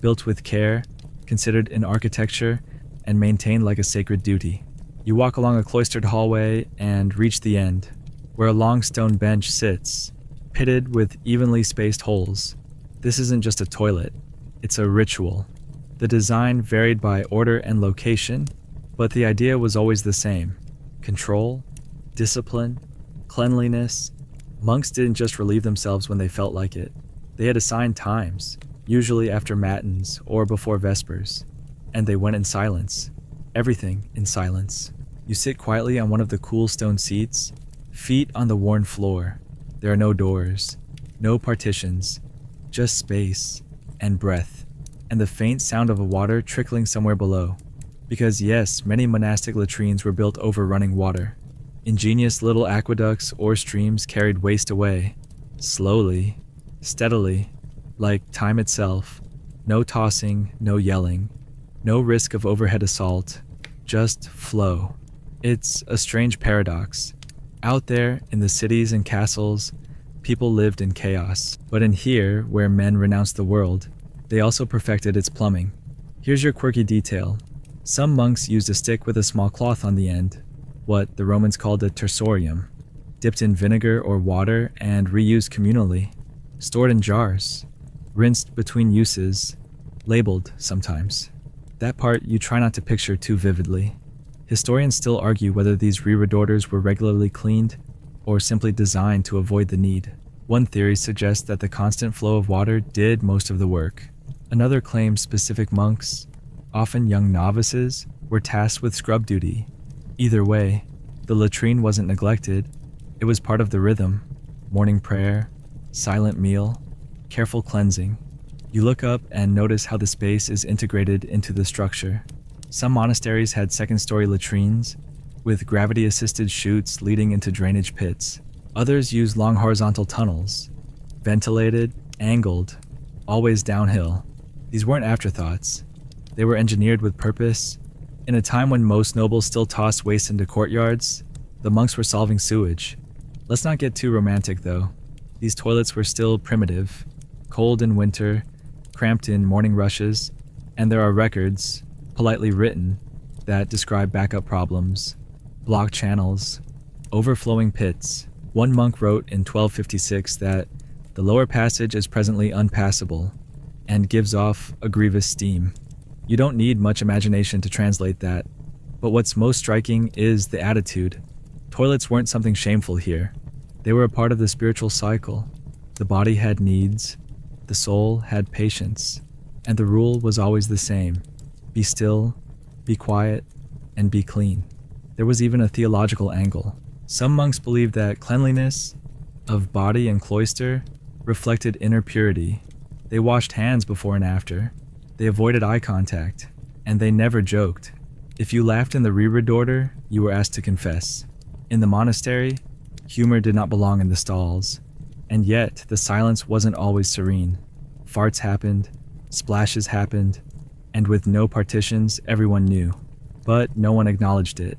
built with care, considered in architecture, and maintained like a sacred duty. You walk along a cloistered hallway and reach the end, where a long stone bench sits, pitted with evenly spaced holes. This isn't just a toilet, it's a ritual. The design varied by order and location, but the idea was always the same. Control, discipline, cleanliness. Monks didn't just relieve themselves when they felt like it. They had assigned times, usually after matins or before vespers, and they went in silence. Everything in silence. You sit quietly on one of the cool stone seats, feet on the worn floor. There are no doors, no partitions, just space and breath, and the faint sound of a water trickling somewhere below. Because yes, many monastic latrines were built over running water. Ingenious little aqueducts or streams carried waste away, Slowly, steadily, like time itself. No tossing, no yelling, no risk of overhead assault, just flow. It's a strange paradox. Out there in the cities and castles, people lived in chaos. But in here, where men renounced the world, they also perfected its plumbing. Here's your quirky detail. Some monks used a stick with a small cloth on the end, what the Romans called a tersorium, dipped in vinegar or water and reused communally, stored in jars, rinsed between uses, labeled sometimes. That part you try not to picture too vividly. Historians still argue whether these reredouters were regularly cleaned or simply designed to avoid the need. One theory suggests that the constant flow of water did most of the work. Another claims specific monks, often young novices, were tasked with scrub duty. Either way, the latrine wasn't neglected. It was part of the rhythm. Morning prayer, silent meal, careful cleansing. You look up and notice how the space is integrated into the structure. Some monasteries had second-story latrines with gravity-assisted chutes leading into drainage pits. Others used long horizontal tunnels, ventilated, angled, always downhill. These weren't afterthoughts. They were engineered with purpose. In a time when most nobles still tossed waste into courtyards, the monks were solving sewage. Let's not get too romantic, though. These toilets were still primitive, cold in winter, cramped in morning rushes, and there are records, politely written, that describe backup problems, blocked channels, overflowing pits. One monk wrote in 1256 that the lower passage is presently unpassable and gives off a grievous steam. You don't need much imagination to translate that, but what's most striking is the attitude. Toilets weren't something shameful here. They were a part of the spiritual cycle. The body had needs, the soul had patience, and the rule was always the same. Be still, be quiet, and be clean. There was even a theological angle. Some monks believed that cleanliness of body and cloister reflected inner purity. They washed hands before and after. They avoided eye contact, and they never joked. If you laughed in the reredoter, you were asked to confess. In the monastery, humor did not belong in the stalls, and yet the silence wasn't always serene. Farts happened, splashes happened, and with no partitions, everyone knew. But no one acknowledged it,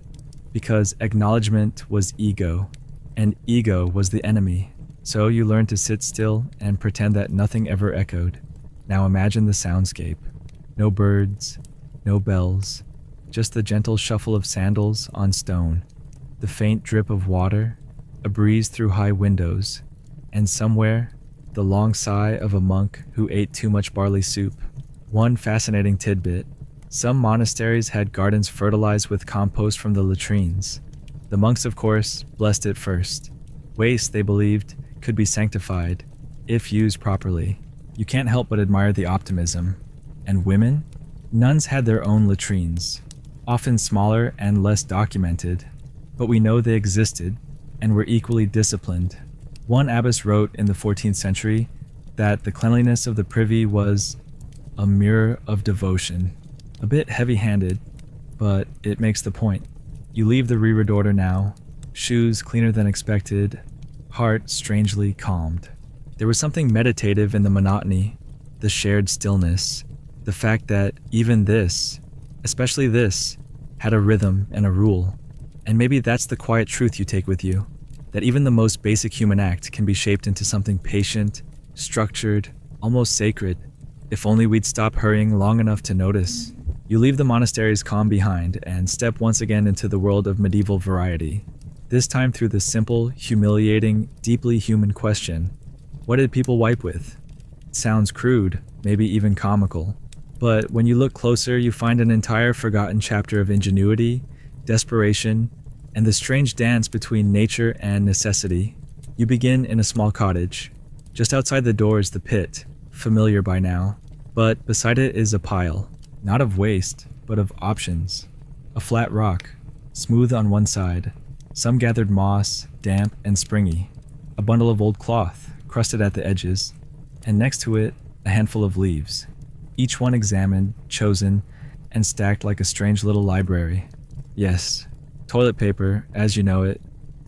because acknowledgement was ego, and ego was the enemy. So you learned to sit still and pretend that nothing ever echoed. Now imagine the soundscape. No birds, no bells, just the gentle shuffle of sandals on stone, the faint drip of water, a breeze through high windows, and somewhere, the long sigh of a monk who ate too much barley soup. One fascinating tidbit: some monasteries had gardens fertilized with compost from the latrines. The monks, of course, blessed it first. Waste, they believed, could be sanctified, if used properly. You can't help but admire the optimism. And women? Nuns had their own latrines, often smaller and less documented, but we know they existed and were equally disciplined. One abbess wrote in the 14th century that the cleanliness of the privy was a mirror of devotion. A bit heavy-handed, but it makes the point. You leave the reredoter now, shoes cleaner than expected, heart strangely calmed. There was something meditative in the monotony, the shared stillness, the fact that even this, especially this, had a rhythm and a rule. And maybe that's the quiet truth you take with you, that even the most basic human act can be shaped into something patient, structured, almost sacred, if only we'd stop hurrying long enough to notice. You leave the monastery's calm behind and step once again into the world of medieval variety, this time through the simple, humiliating, deeply human question: what did people wipe with? It sounds crude, maybe even comical, but when you look closer, you find an entire forgotten chapter of ingenuity, desperation, and the strange dance between nature and necessity. You begin in a small cottage. Just outside the door is the pit, familiar by now, but beside it is a pile, not of waste, but of options. A flat rock, smooth on one side, some gathered moss, damp and springy, a bundle of old cloth, crusted at the edges, and next to it, a handful of leaves, each one examined, chosen, and stacked like a strange little library. Yes, toilet paper, as you know it,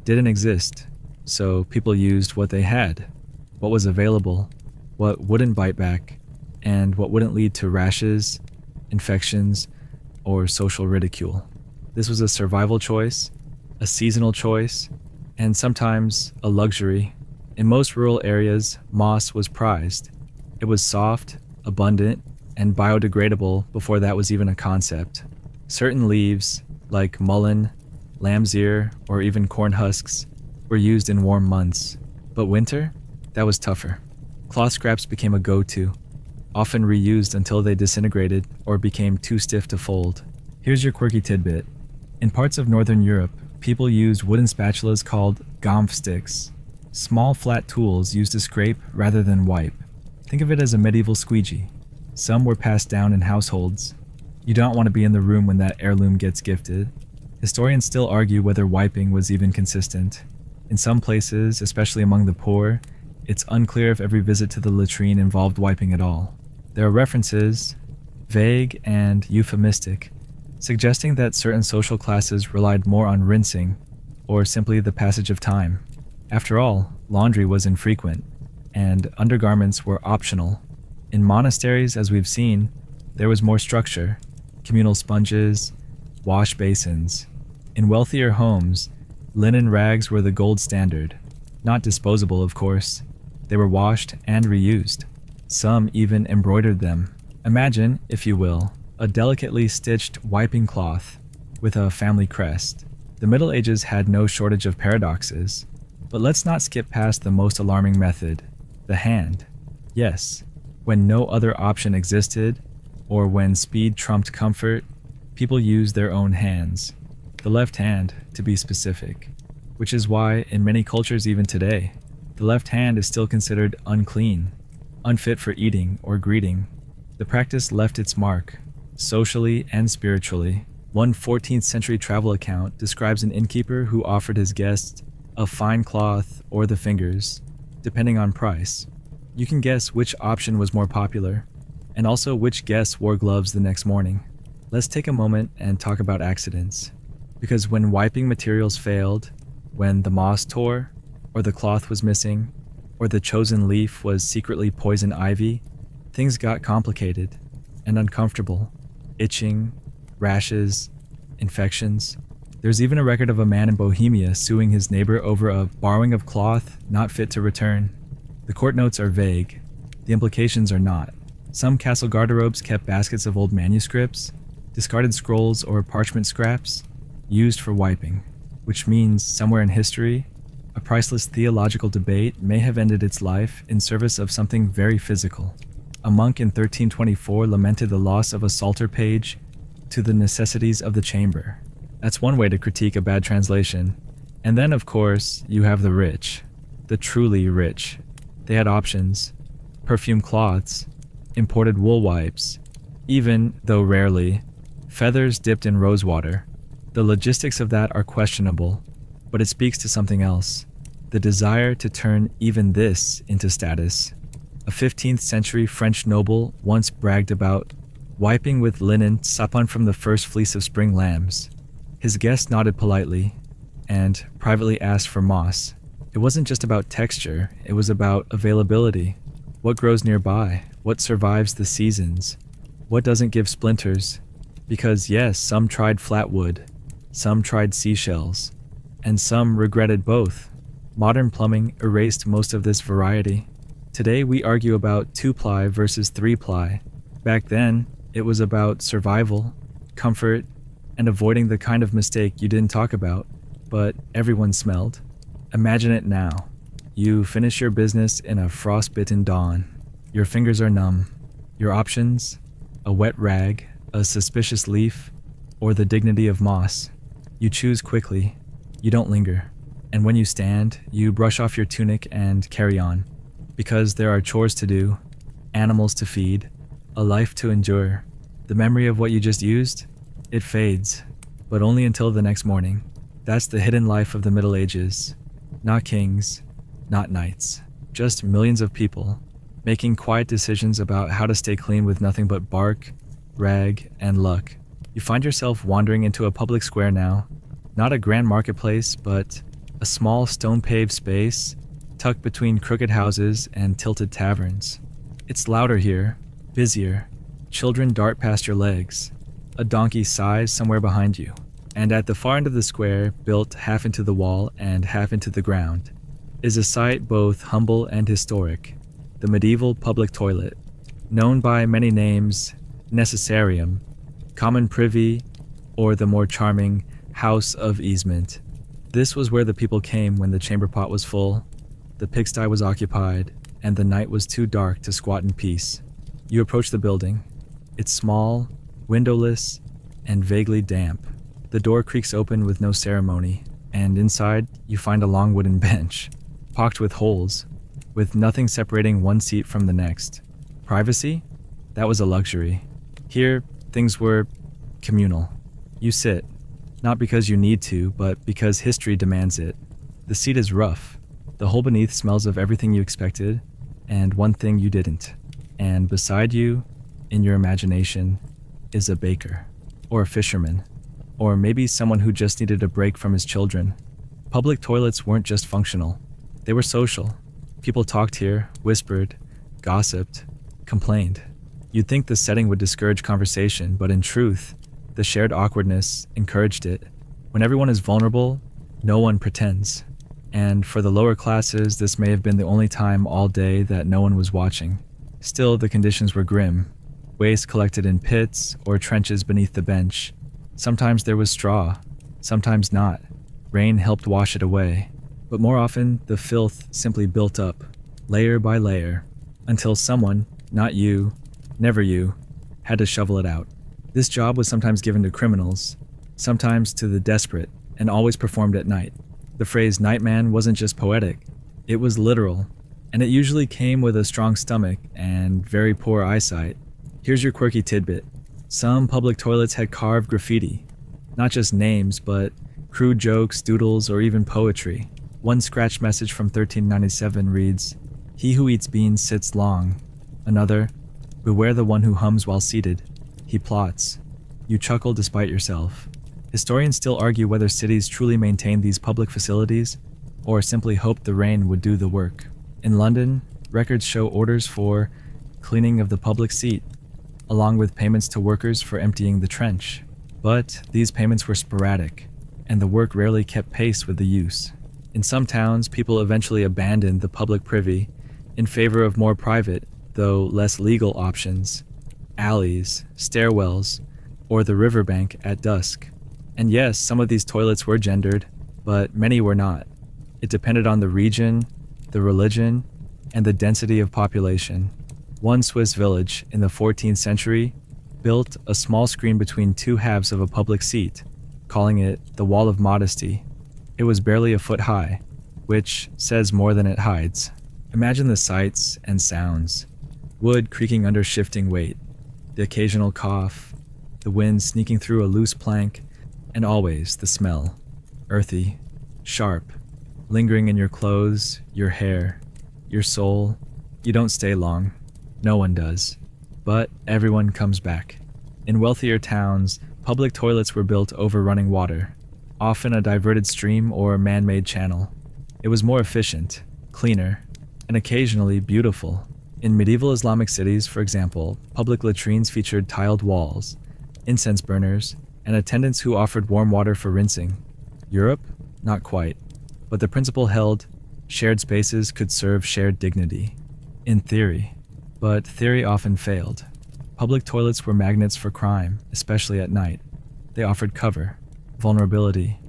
didn't exist, so people used what they had. what was available, what wouldn't bite back, and what wouldn't lead to rashes, infections, or social ridicule. This was a survival choice, a seasonal choice, and sometimes a luxury. In most rural areas, moss was prized. It was soft, abundant, and biodegradable before that was even a concept. Certain leaves, like mullein, lamb's ear, or even corn husks, were used in warm months. But winter? That was tougher. Cloth scraps became a go-to, often reused until they disintegrated or became too stiff to fold. Here's your quirky tidbit. In parts of Northern Europe, people used wooden spatulas called Gomf sticks, small flat tools used to scrape rather than wipe. Think of it as a medieval squeegee. Some were passed down in households. You don't want to be in the room when that heirloom gets gifted. Historians still argue whether wiping was even consistent. In some places, especially among the poor, it's unclear if every visit to the latrine involved wiping at all. There are references, vague and euphemistic, suggesting that certain social classes relied more on rinsing or simply the passage of time. After all, laundry was infrequent, and undergarments were optional. In monasteries, as we've seen, there was more structure, communal sponges, wash basins. In wealthier homes, linen rags were the gold standard. Not disposable, of course. They were washed and reused. Some even embroidered them. Imagine, if you will, a delicately stitched wiping cloth with a family crest. The Middle Ages had no shortage of paradoxes. But let's not skip past the most alarming method, the hand. Yes, when no other option existed, or when speed trumped comfort, people used their own hands. The left hand, to be specific. Which is why, in many cultures even today, the left hand is still considered unclean, unfit for eating or greeting. The practice left its mark, socially and spiritually. One 14th century travel account describes an innkeeper who offered his guests a fine cloth or the fingers, depending on price. You can guess which option was more popular, and also which guests wore gloves the next morning. Let's take a moment and talk about accidents. Because when wiping materials failed, when the moss tore, or the cloth was missing, or the chosen leaf was secretly poison ivy, things got complicated and uncomfortable. Itching, rashes, infections. There's even a record of a man in Bohemia suing his neighbor over a borrowing of cloth not fit to return. The court notes are vague. The implications are not. Some castle garderobes kept baskets of old manuscripts, discarded scrolls or parchment scraps, used for wiping, which means somewhere in history, a priceless theological debate may have ended its life in service of something very physical. A monk in 1324 lamented the loss of a psalter page to the necessities of the chamber. That's one way to critique a bad translation. And then, of course, you have the rich, the truly rich. They had options: perfume cloths, imported wool wipes, even, though rarely, feathers dipped in rosewater. The logistics of that are questionable, but it speaks to something else: the desire to turn even this into status. A 15th century French noble once bragged about wiping with linen spun from the first fleece of spring lambs. His guest nodded politely and privately asked for moss. It wasn't just about texture, it was about availability. What grows nearby? What survives the seasons? What doesn't give splinters? Because yes, some tried flat wood, some tried seashells, and some regretted both. Modern plumbing erased most of this variety. Today we argue about 2-ply versus 3-ply. Back then, it was about survival, comfort, and avoiding the kind of mistake you didn't talk about, but everyone smelled. Imagine it now. You finish your business in a frostbitten dawn. Your fingers are numb. Your options? A wet rag, a suspicious leaf, or the dignity of moss. You choose quickly. You don't linger. And when you stand, you brush off your tunic and carry on. Because there are chores to do, animals to feed, a life to endure. The memory of what you just used? It fades, but only until the next morning. That's the hidden life of the Middle Ages. Not kings, not knights, just millions of people, making quiet decisions about how to stay clean with nothing but bark, rag, and luck. You find yourself wandering into a public square now, not a grand marketplace, but a small stone-paved space tucked between crooked houses and tilted taverns. It's louder here, busier. Children dart past your legs. A donkey sighs somewhere behind you. And at the far end of the square, built half into the wall and half into the ground, is a site both humble and historic, the medieval public toilet, known by many names, necessarium, common privy, or the more charming house of easement. This was where the people came when the chamber pot was full, the pigsty was occupied, and the night was too dark to squat in peace. You approach the building. It's small, windowless, and vaguely damp. The door creaks open with no ceremony, and inside you find a long wooden bench, pocked with holes, with nothing separating one seat from the next. Privacy? That was a luxury. Here, things were communal. You sit, not because you need to, but because history demands it. The seat is rough. The hole beneath smells of everything you expected, and one thing you didn't. And beside you, in your imagination, is a baker, or a fisherman, or maybe someone who just needed a break from his children. Public toilets weren't just functional. They were social. People talked here, whispered, gossiped, complained. You'd think the setting would discourage conversation, but in truth, the shared awkwardness encouraged it. When everyone is vulnerable, no one pretends. And for the lower classes, this may have been the only time all day that no one was watching. Still, the conditions were grim. Waste collected in pits or trenches beneath the bench. Sometimes there was straw, sometimes not. Rain helped wash it away. But more often, the filth simply built up, layer by layer, until someone, not you, never you, had to shovel it out. This job was sometimes given to criminals, sometimes to the desperate, and always performed at night. The phrase nightman wasn't just poetic, it was literal, and it usually came with a strong stomach and very poor eyesight. Here's your quirky tidbit. Some public toilets had carved graffiti, not just names, but crude jokes, doodles, or even poetry. One scratch message from 1397 reads, "He who eats beans sits long." Another, "Beware the one who hums while seated. He plots." You chuckle despite yourself. Historians still argue whether cities truly maintained these public facilities or simply hoped the rain would do the work. In London, records show orders for cleaning of the public seat, along with payments to workers for emptying the trench. But these payments were sporadic, and the work rarely kept pace with the use. In some towns, people eventually abandoned the public privy in favor of more private, though less legal options, alleys, stairwells, or the riverbank at dusk. And yes, some of these toilets were gendered, but many were not. It depended on the region, the religion, and the density of population. One Swiss village in the 14th century built a small screen between two halves of a public seat, calling it the Wall of Modesty. It was barely a foot high, which says more than it hides. Imagine the sights and sounds. Wood creaking under shifting weight, the occasional cough, the wind sneaking through a loose plank, and always the smell. Earthy, sharp, lingering in your clothes, your hair, your soul. You don't stay long. No one does. But everyone comes back. In wealthier towns, public toilets were built over running water, often a diverted stream or man-made channel. It was more efficient, cleaner, and occasionally beautiful. In medieval Islamic cities, for example, public latrines featured tiled walls, incense burners, and attendants who offered warm water for rinsing. Europe? Not quite. But the principle held, shared spaces could serve shared dignity. In theory. But theory often failed. Public toilets were magnets for crime, especially at night. They offered cover, vulnerability,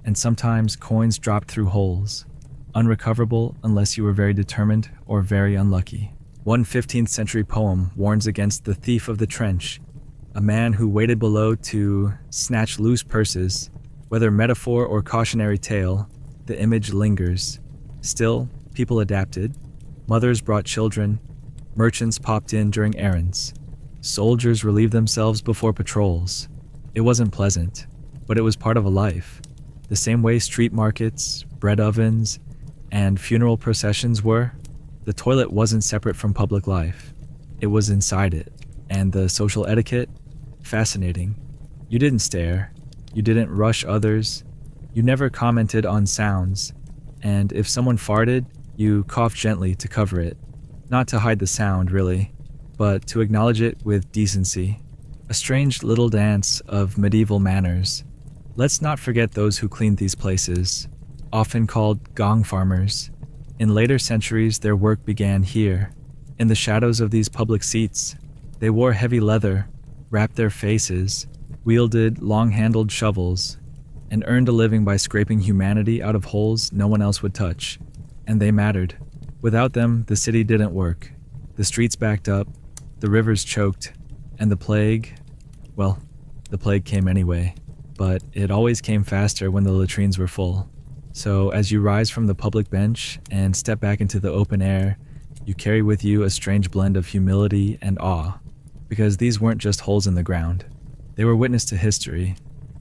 and sometimes coins dropped through holes, unrecoverable unless you were very determined or very unlucky. One 15th century poem warns against the thief of the trench, a man who waited below to snatch loose purses. Whether metaphor or cautionary tale, the image lingers. Still, people adapted. Mothers brought children. Merchants popped in during errands. Soldiers relieved themselves before patrols. It wasn't pleasant, but it was part of a life. The same way street markets, bread ovens, and funeral processions were. The toilet wasn't separate from public life. It was inside it. And the social etiquette? Fascinating. You didn't stare. You didn't rush others. You never commented on sounds. And if someone farted, You coughed gently to cover it, not to hide the sound, really, but to acknowledge it with decency. A strange little dance of medieval manners. Let's not forget those who cleaned these places, often called gong farmers. In later centuries, their work began here, in the shadows of these public seats. They wore heavy leather, wrapped their faces, wielded long-handled shovels, and earned a living by scraping humanity out of holes no one else would touch. And they mattered. Without them, the city didn't work. The streets backed up, the rivers choked, and the plague came anyway. But it always came faster when the latrines were full. So as you rise from the public bench and step back into the open air, you carry with you a strange blend of humility and awe. Because these weren't just holes in the ground. They were witness to history.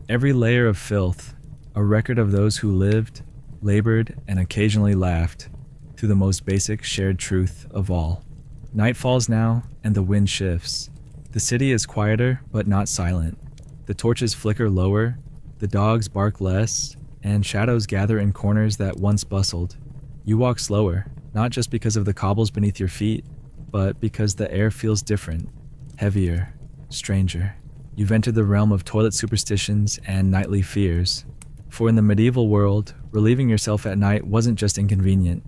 Every layer of filth, a record of those who lived, labored, and occasionally laughed, to the most basic shared truth of all. Night falls now, and the wind shifts. The city is quieter, but not silent. The torches flicker lower, the dogs bark less, and shadows gather in corners that once bustled. You walk slower, not just because of the cobbles beneath your feet, but because the air feels different, heavier, stranger. You've entered the realm of toilet superstitions and nightly fears. For in the medieval world, relieving yourself at night wasn't just inconvenient,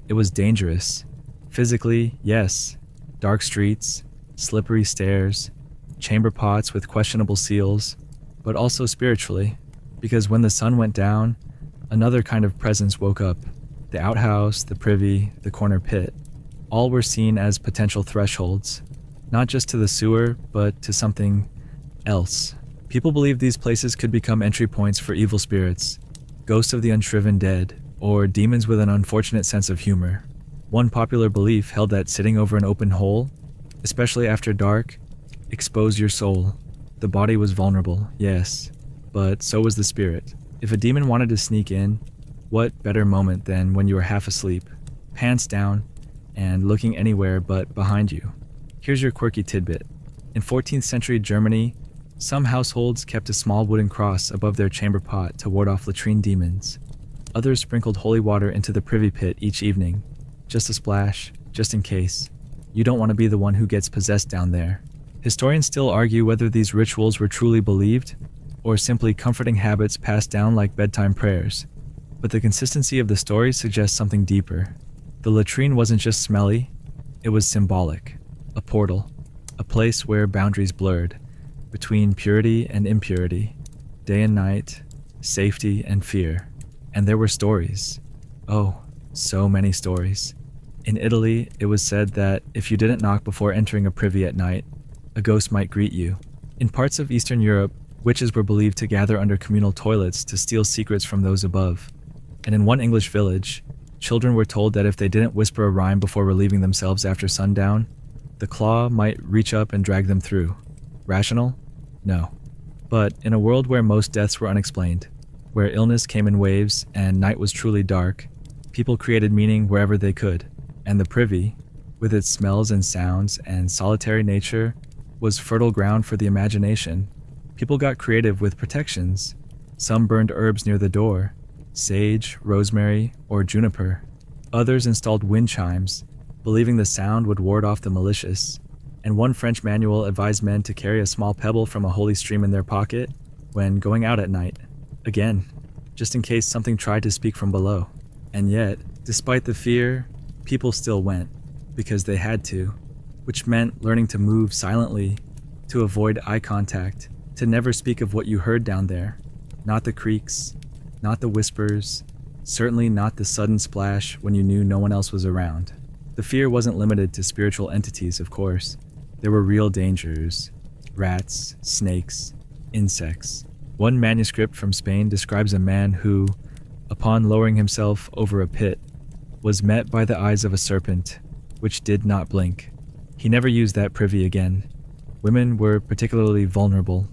it was dangerous. Physically, yes, dark streets, slippery stairs, chamber pots with questionable seals, but also spiritually, because when the sun went down, another kind of presence woke up. The outhouse, the privy, the corner pit, all were seen as potential thresholds, not just to the sewer, but to something else. People believed these places could become entry points for evil spirits, ghosts of the unshriven dead, or demons with an unfortunate sense of humor. One popular belief held that sitting over an open hole, especially after dark, exposed your soul. The body was vulnerable, yes, but so was the spirit. If a demon wanted to sneak in, what better moment than when you were half asleep, pants down, and looking anywhere but behind you? Here's your quirky tidbit. In 14th century Germany, some households kept a small wooden cross above their chamber pot to ward off latrine demons. Others sprinkled holy water into the privy pit each evening. Just a splash, just in case. You don't want to be the one who gets possessed down there. Historians still argue whether these rituals were truly believed, or simply comforting habits passed down like bedtime prayers. But the consistency of the story suggests something deeper. The latrine wasn't just smelly, it was symbolic. A portal, a place where boundaries blurred, between purity and impurity, day and night, safety and fear. And there were stories. Oh, so many stories. In Italy, it was said that if you didn't knock before entering a privy at night, a ghost might greet you. In parts of Eastern Europe, witches were believed to gather under communal toilets to steal secrets from those above. And in one English village, children were told that if they didn't whisper a rhyme before relieving themselves after sundown, the claw might reach up and drag them through. Rational? No. But in a world where most deaths were unexplained, where illness came in waves and night was truly dark, people created meaning wherever they could. And the privy, with its smells and sounds and solitary nature, was fertile ground for the imagination. People got creative with protections. Some burned herbs near the door, sage, rosemary, or juniper. Others installed wind chimes, believing the sound would ward off the malicious. And one French manual advised men to carry a small pebble from a holy stream in their pocket when going out at night. Again, just in case something tried to speak from below. And yet, despite the fear, people still went, because they had to, which meant learning to move silently, to avoid eye contact, to never speak of what you heard down there. Not the creaks, not the whispers, certainly not the sudden splash when you knew no one else was around. The fear wasn't limited to spiritual entities, of course. There were real dangers: rats, snakes, insects. One manuscript from Spain describes a man who, upon lowering himself over a pit, was met by the eyes of a serpent, which did not blink. He never used that privy again. Women were particularly vulnerable.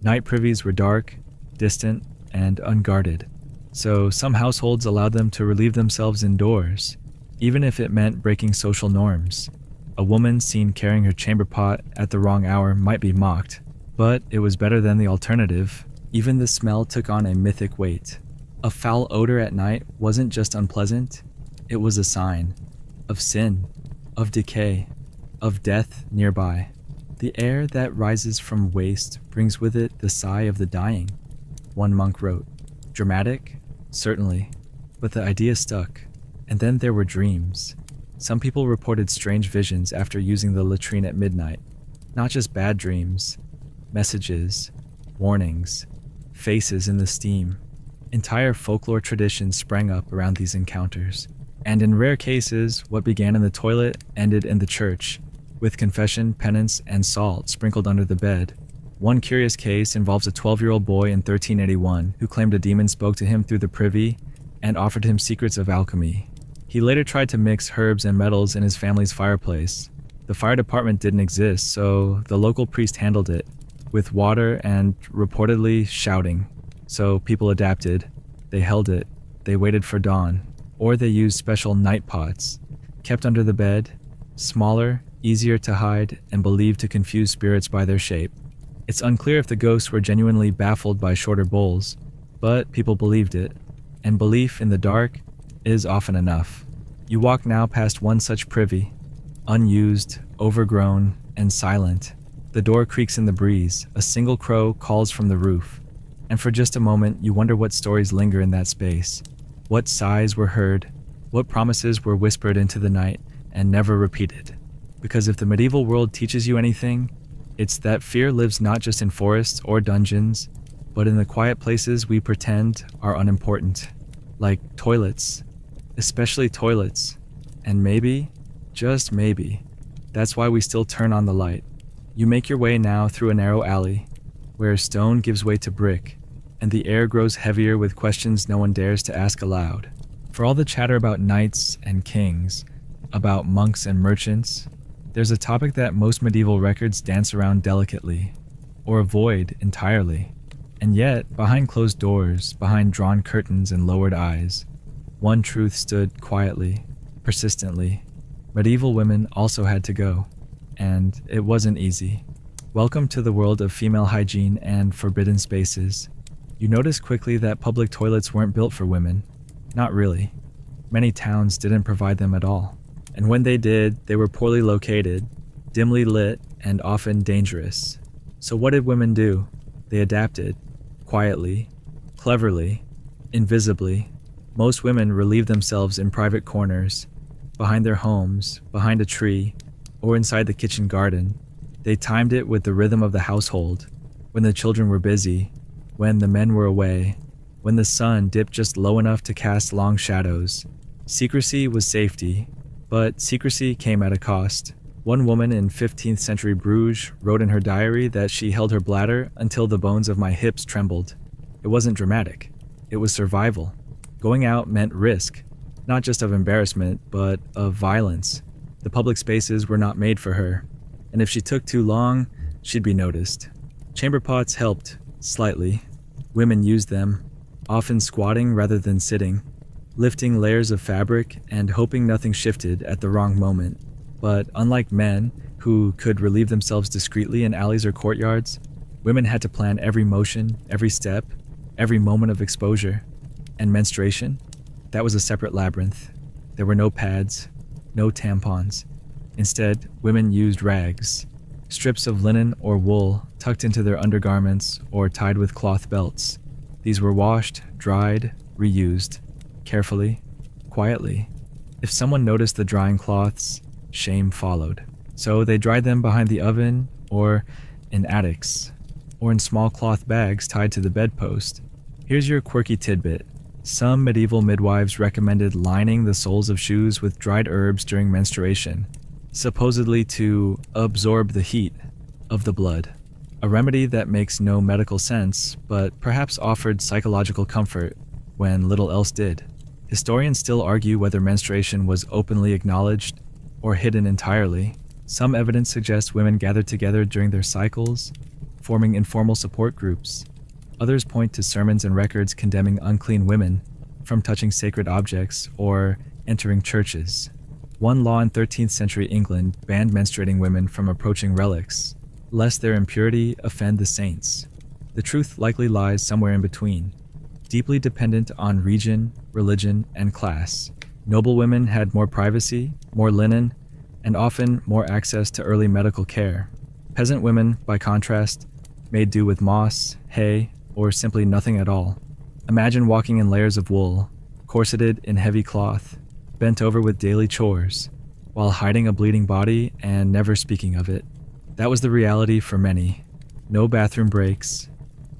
Night privies were dark, distant, and unguarded. So some households allowed them to relieve themselves indoors, even if it meant breaking social norms. A woman seen carrying her chamber pot at the wrong hour might be mocked, but it was better than the alternative. Even the smell took on a mythic weight. A foul odor at night wasn't just unpleasant, It was a sign of sin, of decay, of death nearby. The air that rises from waste brings with it the sigh of the dying, one monk wrote. Dramatic? Certainly. But the idea stuck. And then there were dreams. Some people reported strange visions after using the latrine at midnight. Not just bad dreams. Messages, warnings, faces in the steam. Entire folklore traditions sprang up around these encounters. And in rare cases, what began in the toilet ended in the church, with confession, penance, and salt sprinkled under the bed. One curious case involves a 12-year-old boy in 1381 who claimed a demon spoke to him through the privy and offered him secrets of alchemy. He later tried to mix herbs and metals in his family's fireplace. The fire department didn't exist, so the local priest handled it, with water and reportedly shouting. So people adapted. They held it. They waited for dawn. Or they used special night pots, kept under the bed, smaller, easier to hide, and believed to confuse spirits by their shape. It's unclear if the ghosts were genuinely baffled by shorter bowls, but people believed it, and belief in the dark is often enough. You walk now past one such privy, unused, overgrown, and silent. The door creaks in the breeze, a single crow calls from the roof, and for just a moment you wonder what stories linger in that space. What sighs were heard, what promises were whispered into the night and never repeated. Because if the medieval world teaches you anything, it's that fear lives not just in forests or dungeons, but in the quiet places we pretend are unimportant, like toilets, especially toilets. And maybe, just maybe, that's why we still turn on the light. You make your way now through a narrow alley, where stone gives way to brick, and the air grows heavier with questions no one dares to ask aloud. For all the chatter about knights and kings, about monks and merchants, there's a topic that most medieval records dance around delicately, or avoid entirely. And yet, behind closed doors, behind drawn curtains and lowered eyes, one truth stood quietly, persistently. Medieval women also had to go, and it wasn't easy. Welcome to the world of female hygiene and forbidden spaces. You notice quickly that public toilets weren't built for women. Not really. Many towns didn't provide them at all. And when they did, they were poorly located, dimly lit, and often dangerous. So what did women do? They adapted. Quietly, cleverly, invisibly. Most women relieved themselves in private corners, behind their homes, behind a tree, or inside the kitchen garden. They timed it with the rhythm of the household, when the children were busy, when the men were away, when the sun dipped just low enough to cast long shadows. Secrecy was safety, but secrecy came at a cost. One woman in 15th century Bruges wrote in her diary that she held her bladder until the bones of my hips trembled. It wasn't dramatic. It was survival. Going out meant risk, not just of embarrassment, but of violence. The public spaces were not made for her, and if she took too long, she'd be noticed. Chamber pots helped, slightly. Women used them, often squatting rather than sitting, lifting layers of fabric and hoping nothing shifted at the wrong moment. But unlike men, who could relieve themselves discreetly in alleys or courtyards, women had to plan every motion, every step, every moment of exposure. And menstruation? That was a separate labyrinth. There were no pads, no tampons. Instead, women used rags, strips of linen or wool tucked into their undergarments or tied with cloth belts. These were washed, dried, reused, carefully, quietly. If someone noticed the drying cloths, shame followed. So they dried them behind the oven or in attics, or in small cloth bags tied to the bedpost. Here's your quirky tidbit. Some medieval midwives recommended lining the soles of shoes with dried herbs during menstruation, supposedly to absorb the heat of the blood. A remedy that makes no medical sense, but perhaps offered psychological comfort when little else did. Historians still argue whether menstruation was openly acknowledged or hidden entirely. Some evidence suggests women gathered together during their cycles, forming informal support groups. Others point to sermons and records condemning unclean women from touching sacred objects or entering churches. One law in 13th century England banned menstruating women from approaching relics, lest their impurity offend the saints. The truth likely lies somewhere in between, deeply dependent on region, religion, and class. Noble women had more privacy, more linen, and often more access to early medical care. Peasant women, by contrast, made do with moss, hay, or simply nothing at all. Imagine walking in layers of wool, corseted in heavy cloth, bent over with daily chores, while hiding a bleeding body and never speaking of it. That was the reality for many. No bathroom breaks,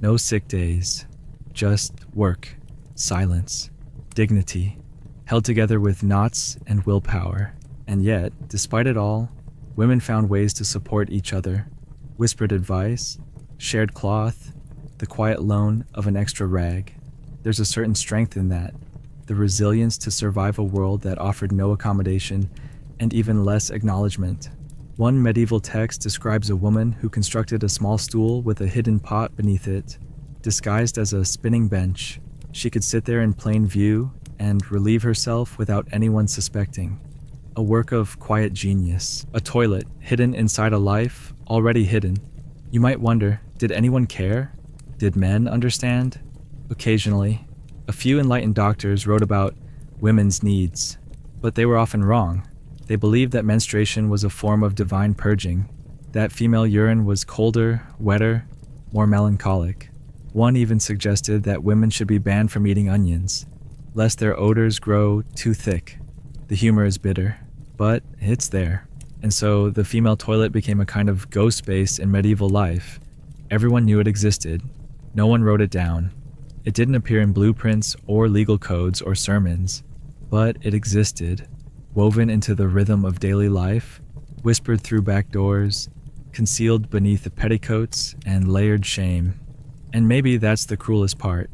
no sick days, just work, silence, dignity, held together with knots and willpower. And yet, despite it all, women found ways to support each other, whispered advice, shared cloth, the quiet loan of an extra rag. There's a certain strength in that, the resilience to survive a world that offered no accommodation and even less acknowledgement. One medieval text describes a woman who constructed a small stool with a hidden pot beneath it, disguised as a spinning bench. She could sit there in plain view and relieve herself without anyone suspecting. A work of quiet genius, a toilet hidden inside a life already hidden. You might wonder, did anyone care? Did men understand? Occasionally. A few enlightened doctors wrote about women's needs, but they were often wrong. They believed that menstruation was a form of divine purging, that female urine was colder, wetter, more melancholic. One even suggested that women should be banned from eating onions, lest their odors grow too thick. The humor is bitter, but it's there. And so the female toilet became a kind of ghost space in medieval life. Everyone knew it existed. No one wrote it down. It didn't appear in blueprints or legal codes or sermons, but it existed, woven into the rhythm of daily life, whispered through back doors, concealed beneath the petticoats and layered shame. And maybe that's the cruelest part.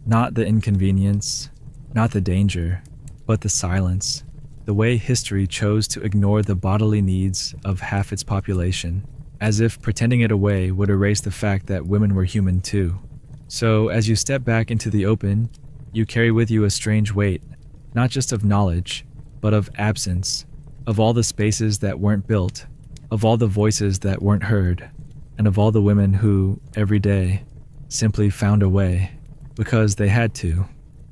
Not the inconvenience, not the danger, but the silence. The way history chose to ignore the bodily needs of half its population, as if pretending it away would erase the fact that women were human too. So as you step back into the open, you carry with you a strange weight, not just of knowledge, but of absence, of all the spaces that weren't built, of all the voices that weren't heard, and of all the women who, every day, simply found a way, because they had to.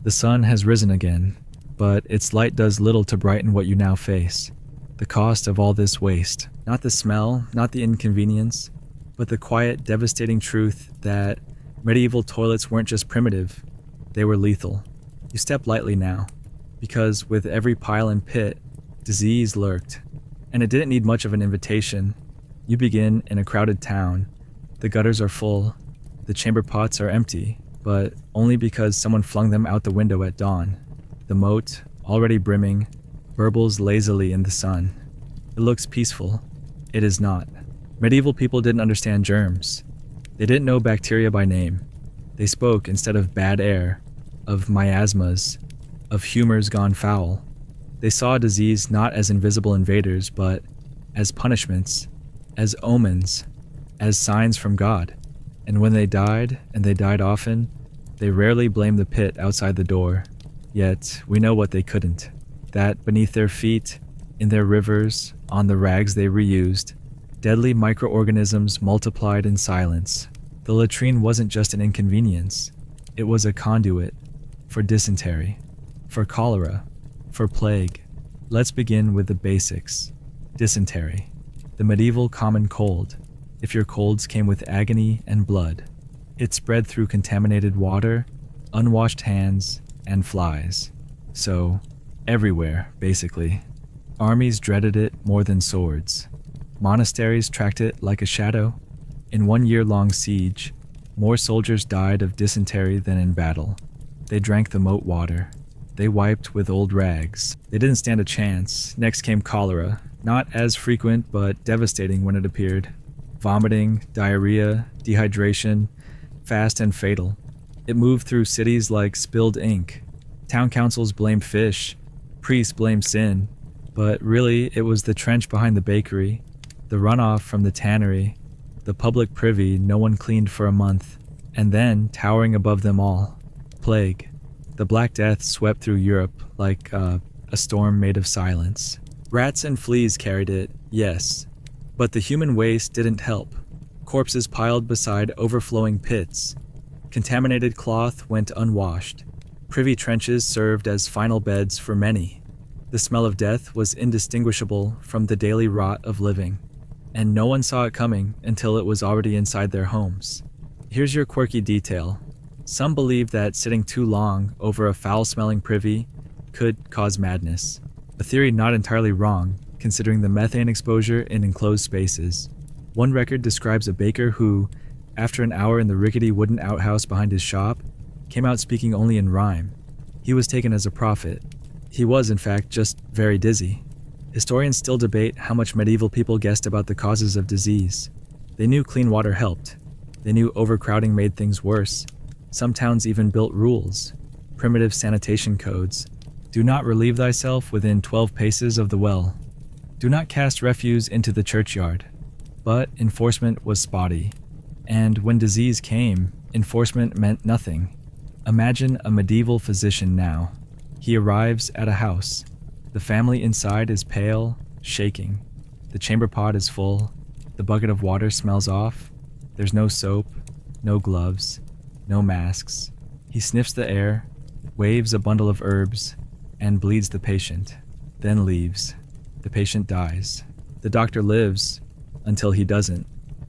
The sun has risen again, but its light does little to brighten what you now face. The cost of all this waste, not the smell, not the inconvenience, but the quiet, devastating truth that medieval toilets weren't just primitive, they were lethal. You step lightly now, because with every pile and pit, disease lurked. And it didn't need much of an invitation. You begin in a crowded town. The gutters are full, the chamber pots are empty, but only because someone flung them out the window at dawn. The moat, already brimming, burbles lazily in the sun. It looks peaceful. It is not. Medieval people didn't understand germs. They didn't know bacteria by name. They spoke, instead of bad air, of miasmas, of humors gone foul. They saw disease not as invisible invaders, but as punishments, as omens, as signs from God. And when they died, and they died often, they rarely blamed the pit outside the door. Yet we know what they couldn't. That beneath their feet, in their rivers, on the rags they reused, deadly microorganisms multiplied in silence. The latrine wasn't just an inconvenience. It was a conduit for dysentery, for cholera, for plague. Let's begin with the basics. Dysentery, the medieval common cold. If your colds came with agony and blood, it spread through contaminated water, unwashed hands, and flies. So, everywhere, basically. Armies dreaded it more than swords. Monasteries tracked it like a shadow. In 1 year-long siege, more soldiers died of dysentery than in battle. They drank the moat water. They wiped with old rags. They didn't stand a chance. Next came cholera, not as frequent but devastating when it appeared. Vomiting, diarrhea, dehydration, fast and fatal. It moved through cities like spilled ink. Town councils blamed fish. Priests blamed sin. But really, it was the trench behind the bakery, the runoff from the tannery, the public privy no one cleaned for a month, and then, towering above them all, plague. The Black Death swept through Europe like a storm made of silence. Rats and fleas carried it, yes, but the human waste didn't help. Corpses piled beside overflowing pits. Contaminated cloth went unwashed. Privy trenches served as final beds for many. The smell of death was indistinguishable from the daily rot of living, and no one saw it coming until it was already inside their homes. Here's your quirky detail. Some believe that sitting too long over a foul-smelling privy could cause madness. A theory not entirely wrong, considering the methane exposure in enclosed spaces. One record describes a baker who, after an hour in the rickety wooden outhouse behind his shop, came out speaking only in rhyme. He was taken as a prophet. He was, in fact, just very dizzy. Historians still debate how much medieval people guessed about the causes of disease. They knew clean water helped. They knew overcrowding made things worse. Some towns even built rules, primitive sanitation codes. Do not relieve thyself within 12 paces of the well. Do not cast refuse into the churchyard. But enforcement was spotty. And when disease came, enforcement meant nothing. Imagine a medieval physician now. He arrives at a house. The family inside is pale, shaking. The chamber pot is full. The bucket of water smells off. There's no soap, no gloves, no masks. He sniffs the air, waves a bundle of herbs, and bleeds the patient, then leaves. The patient dies. The doctor lives until he doesn't.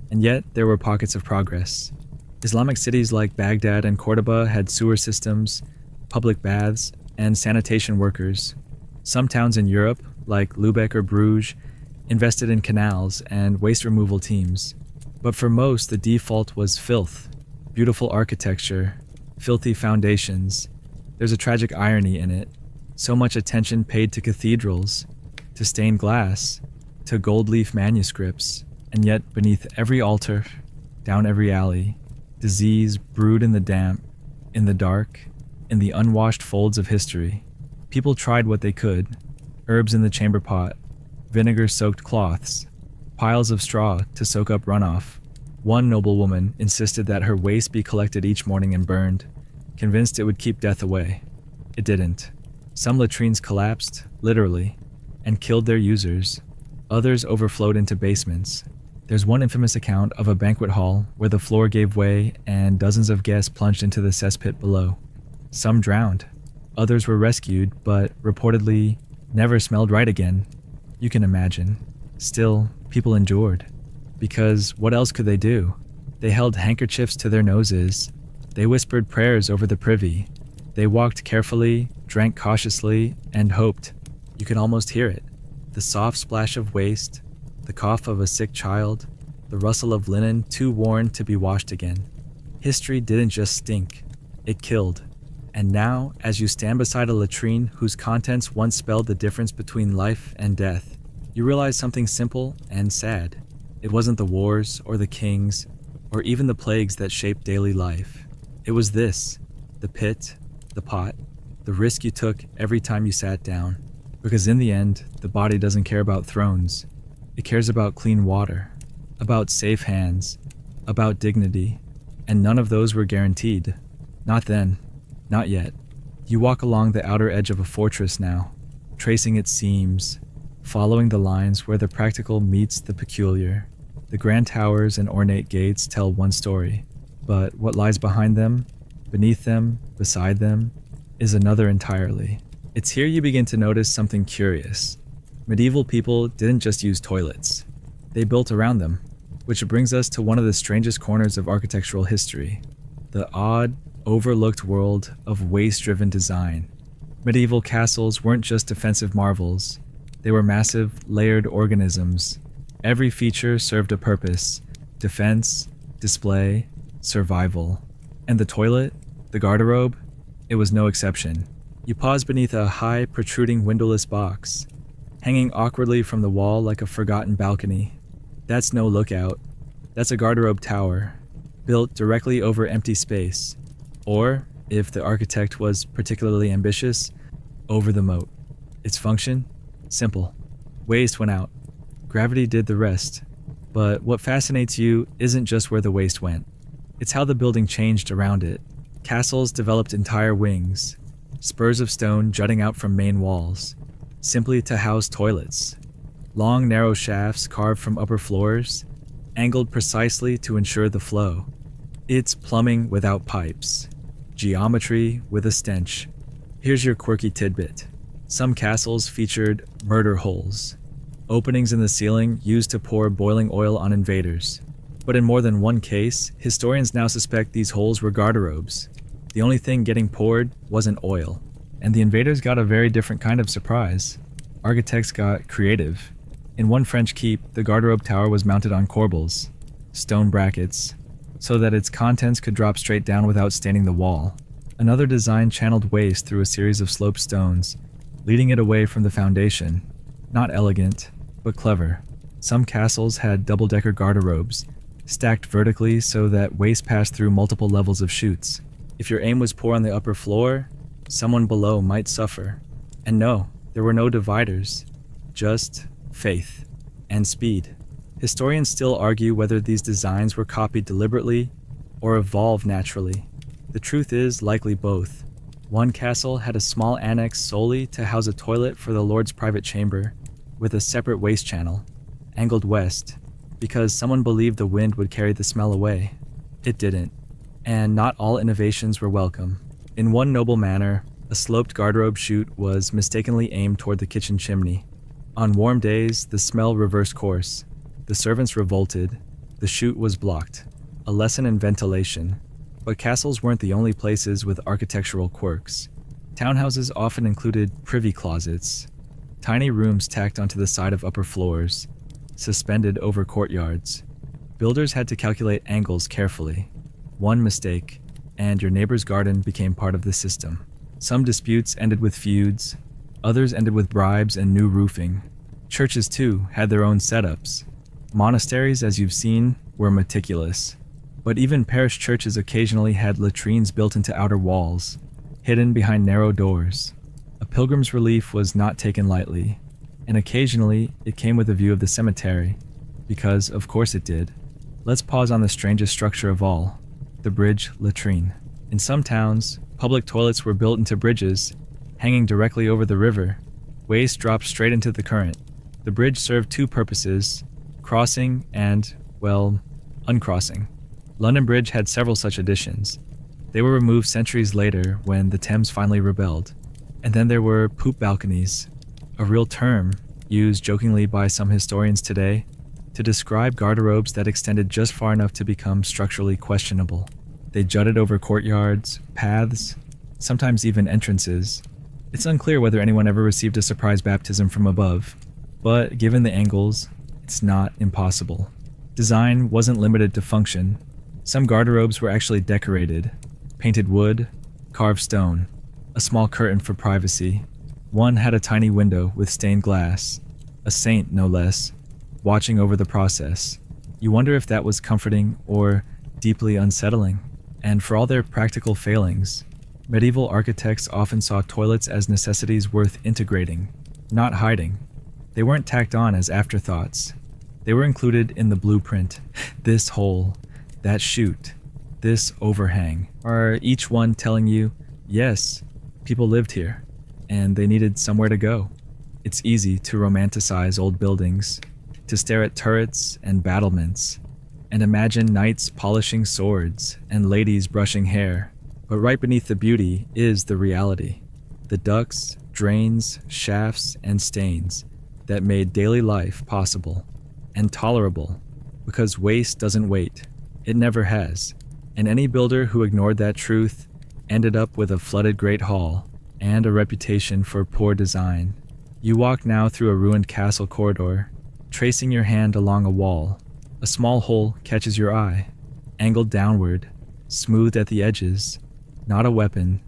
And yet, there were pockets of progress. Islamic cities like Baghdad and Cordoba had sewer systems, public baths, and sanitation workers. Some towns in Europe, like Lubeck or Bruges, invested in canals and waste removal teams. But for most, the default was filth, beautiful architecture, filthy foundations. There's a tragic irony in it. So much attention paid to cathedrals, to stained glass, to gold leaf manuscripts, and yet beneath every altar, down every alley, disease brewed in the damp, in the dark, in the unwashed folds of history. People tried what they could: herbs in the chamber pot, vinegar-soaked cloths, piles of straw to soak up runoff. One noblewoman insisted that her waste be collected each morning and burned, convinced it would keep death away. It didn't. Some latrines collapsed, literally, and killed their users. Others overflowed into basements. There's one infamous account of a banquet hall where the floor gave way and dozens of guests plunged into the cesspit below. Some drowned. Others were rescued, but reportedly never smelled right again. You can imagine. Still, people endured. Because what else could they do? They held handkerchiefs to their noses. They whispered prayers over the privy. They walked carefully, drank cautiously, and hoped. You could almost hear it. The soft splash of waste, the cough of a sick child, the rustle of linen too worn to be washed again. History didn't just stink, it killed. And now, as you stand beside a latrine whose contents once spelled the difference between life and death, you realize something simple and sad. It wasn't the wars or the kings or even the plagues that shaped daily life. It was this: the pit, the pot, the risk you took every time you sat down. Because in the end, the body doesn't care about thrones. It cares about clean water, about safe hands, about dignity. And none of those were guaranteed. Not then. Not yet. You walk along the outer edge of a fortress now, tracing its seams, following the lines where the practical meets the peculiar. The grand towers and ornate gates tell one story, but what lies behind them, beneath them, beside them, is another entirely. It's here you begin to notice something curious. Medieval people didn't just use toilets. They built around them, which brings us to one of the strangest corners of architectural history: the odd, overlooked world of waste-driven design. Medieval castles weren't just defensive marvels. They were massive, layered organisms. Every feature served a purpose: defense, display, survival. And the toilet, the garderobe, it was no exception. You pause beneath a high, protruding windowless box, hanging awkwardly from the wall like a forgotten balcony. That's no lookout. That's a garderobe tower, built directly over empty space. Or, if the architect was particularly ambitious, over the moat. Its function? Simple. Waste went out. Gravity did the rest. But what fascinates you isn't just where the waste went. It's how the building changed around it. Castles developed entire wings, spurs of stone jutting out from main walls, simply to house toilets. Long, narrow shafts carved from upper floors, angled precisely to ensure the flow. It's plumbing without pipes. Geometry with a stench. Here's your quirky tidbit. Some castles featured murder holes, openings in the ceiling used to pour boiling oil on invaders. But in more than one case, historians now suspect these holes were garderobes. The only thing getting poured wasn't oil, and the invaders got a very different kind of surprise. Architects got creative. In one French keep, the garderobe tower was mounted on corbels, stone brackets, so that its contents could drop straight down without staining the wall. Another design channeled waste through a series of sloped stones, leading it away from the foundation. Not elegant, but clever. Some castles had double-decker garderobes, stacked vertically so that waste passed through multiple levels of chutes. If your aim was poor on the upper floor, someone below might suffer. And no, there were no dividers, just faith and speed. Historians still argue whether these designs were copied deliberately or evolved naturally. The truth is likely both. One castle had a small annex solely to house a toilet for the lord's private chamber, with a separate waste channel, angled west, because someone believed the wind would carry the smell away. It didn't, and not all innovations were welcome. In one noble manor, a sloped garderobe chute was mistakenly aimed toward the kitchen chimney. On warm days, the smell reversed course. The servants revolted. The chute was blocked. A lesson in ventilation. But castles weren't the only places with architectural quirks. Townhouses often included privy closets, tiny rooms tacked onto the side of upper floors, suspended over courtyards. Builders had to calculate angles carefully. One mistake, and your neighbor's garden became part of the system. Some disputes ended with feuds, others ended with bribes and new roofing. Churches, too, had their own setups. Monasteries, as you've seen, were meticulous. But even parish churches occasionally had latrines built into outer walls, hidden behind narrow doors. A pilgrim's relief was not taken lightly, and occasionally it came with a view of the cemetery, because of course it did. Let's pause on the strangest structure of all, the bridge latrine. In some towns, public toilets were built into bridges, hanging directly over the river. Waste dropped straight into the current. The bridge served two purposes, crossing and, well, uncrossing. London Bridge had several such additions. They were removed centuries later when the Thames finally rebelled. And then there were poop balconies, a real term used jokingly by some historians today to describe garderobes that extended just far enough to become structurally questionable. They jutted over courtyards, paths, sometimes even entrances. It's unclear whether anyone ever received a surprise baptism from above, but given the angles, it's not impossible. Design wasn't limited to function. Some garderobes were actually decorated, painted wood, carved stone, a small curtain for privacy. One had a tiny window with stained glass, a saint no less, watching over the process. You wonder if that was comforting or deeply unsettling. And for all their practical failings, medieval architects often saw toilets as necessities worth integrating, not hiding. They weren't tacked on as afterthoughts. They were included in the blueprint. This hole, that chute, this overhang, are each one telling you, yes, people lived here, and they needed somewhere to go. It's easy to romanticize old buildings, to stare at turrets and battlements, and imagine knights polishing swords and ladies brushing hair. But right beneath the beauty is the reality. The ducts, drains, shafts, and stains that made daily life possible and tolerable, because waste doesn't wait. It never has. And any builder who ignored that truth ended up with a flooded Great Hall and a reputation for poor design. You walk now through a ruined castle corridor, tracing your hand along a wall. A small hole catches your eye, angled downward, smoothed at the edges. Not a weapon,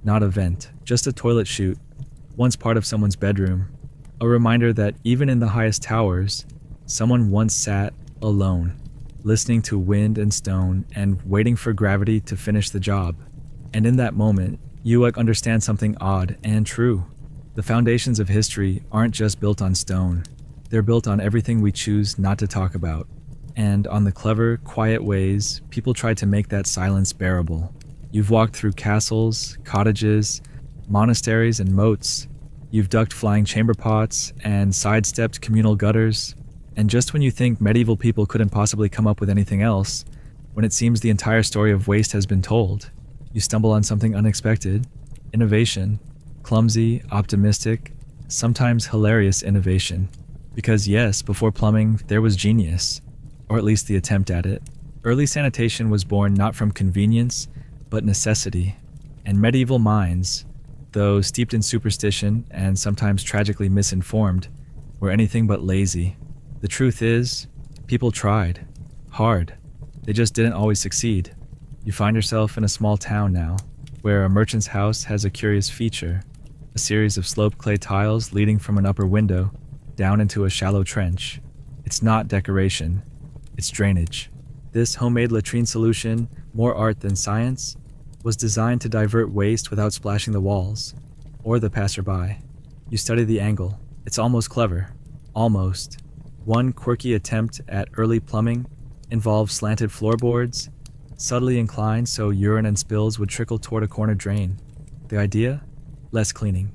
not a vent, just a toilet chute, once part of someone's bedroom. A reminder that even in the highest towers, someone once sat alone, listening to wind and stone and waiting for gravity to finish the job. And in that moment, you understand something odd and true. The foundations of history aren't just built on stone. They're built on everything we choose not to talk about, and on the clever, quiet ways people try to make that silence bearable. You've walked through castles, cottages, monasteries, and moats. You've ducked flying chamber pots and sidestepped communal gutters. And just when you think medieval people couldn't possibly come up with anything else, when it seems the entire story of waste has been told, you stumble on something unexpected. Innovation, clumsy, optimistic, sometimes hilarious innovation. Because yes, before plumbing, there was genius, or at least the attempt at it. Early sanitation was born not from convenience, but necessity. And medieval minds, though steeped in superstition and sometimes tragically misinformed, were anything but lazy. The truth is, people tried. Hard. They just didn't always succeed. You find yourself in a small town now, where a merchant's house has a curious feature, a series of sloped clay tiles leading from an upper window down into a shallow trench. It's not decoration, it's drainage. This homemade latrine solution, more art than science, was designed to divert waste without splashing the walls, or the passerby. You study the angle. It's almost clever. Almost. One quirky attempt at early plumbing involved slanted floorboards, subtly inclined so urine and spills would trickle toward a corner drain. The idea? Less cleaning.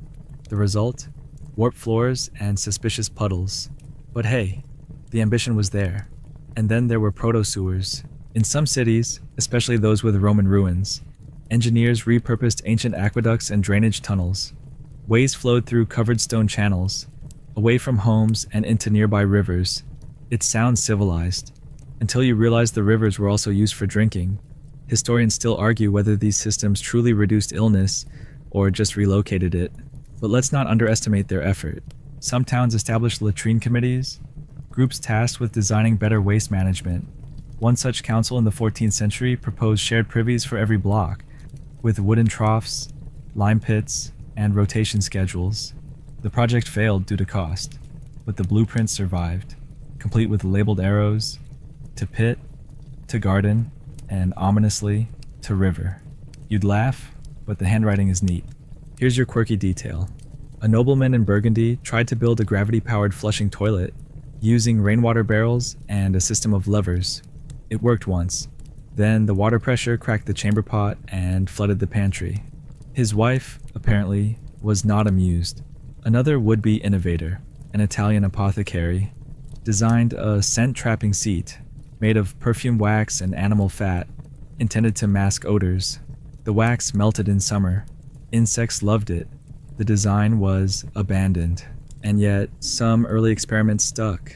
The result? Warped floors and suspicious puddles. But hey, the ambition was there. And then there were proto-sewers. In some cities, especially those with Roman ruins, engineers repurposed ancient aqueducts and drainage tunnels. Waste flowed through covered stone channels, away from homes and into nearby rivers. It sounds civilized, until you realize the rivers were also used for drinking. Historians still argue whether these systems truly reduced illness or just relocated it. But let's not underestimate their effort. Some towns established latrine committees, groups tasked with designing better waste management. One such council in the 14th century proposed shared privies for every block, with wooden troughs, lime pits, and rotation schedules. The project failed due to cost, but the blueprint survived, complete with labeled arrows, to pit, to garden, and ominously, to river. You'd laugh, but the handwriting is neat. Here's your quirky detail. A nobleman in Burgundy tried to build a gravity-powered flushing toilet using rainwater barrels and a system of levers. It worked once. Then the water pressure cracked the chamber pot and flooded the pantry. His wife, apparently, was not amused. Another would-be innovator, an Italian apothecary, designed a scent-trapping seat made of perfume wax and animal fat, intended to mask odors. The wax melted in summer. Insects loved it. The design was abandoned. And yet, some early experiments stuck.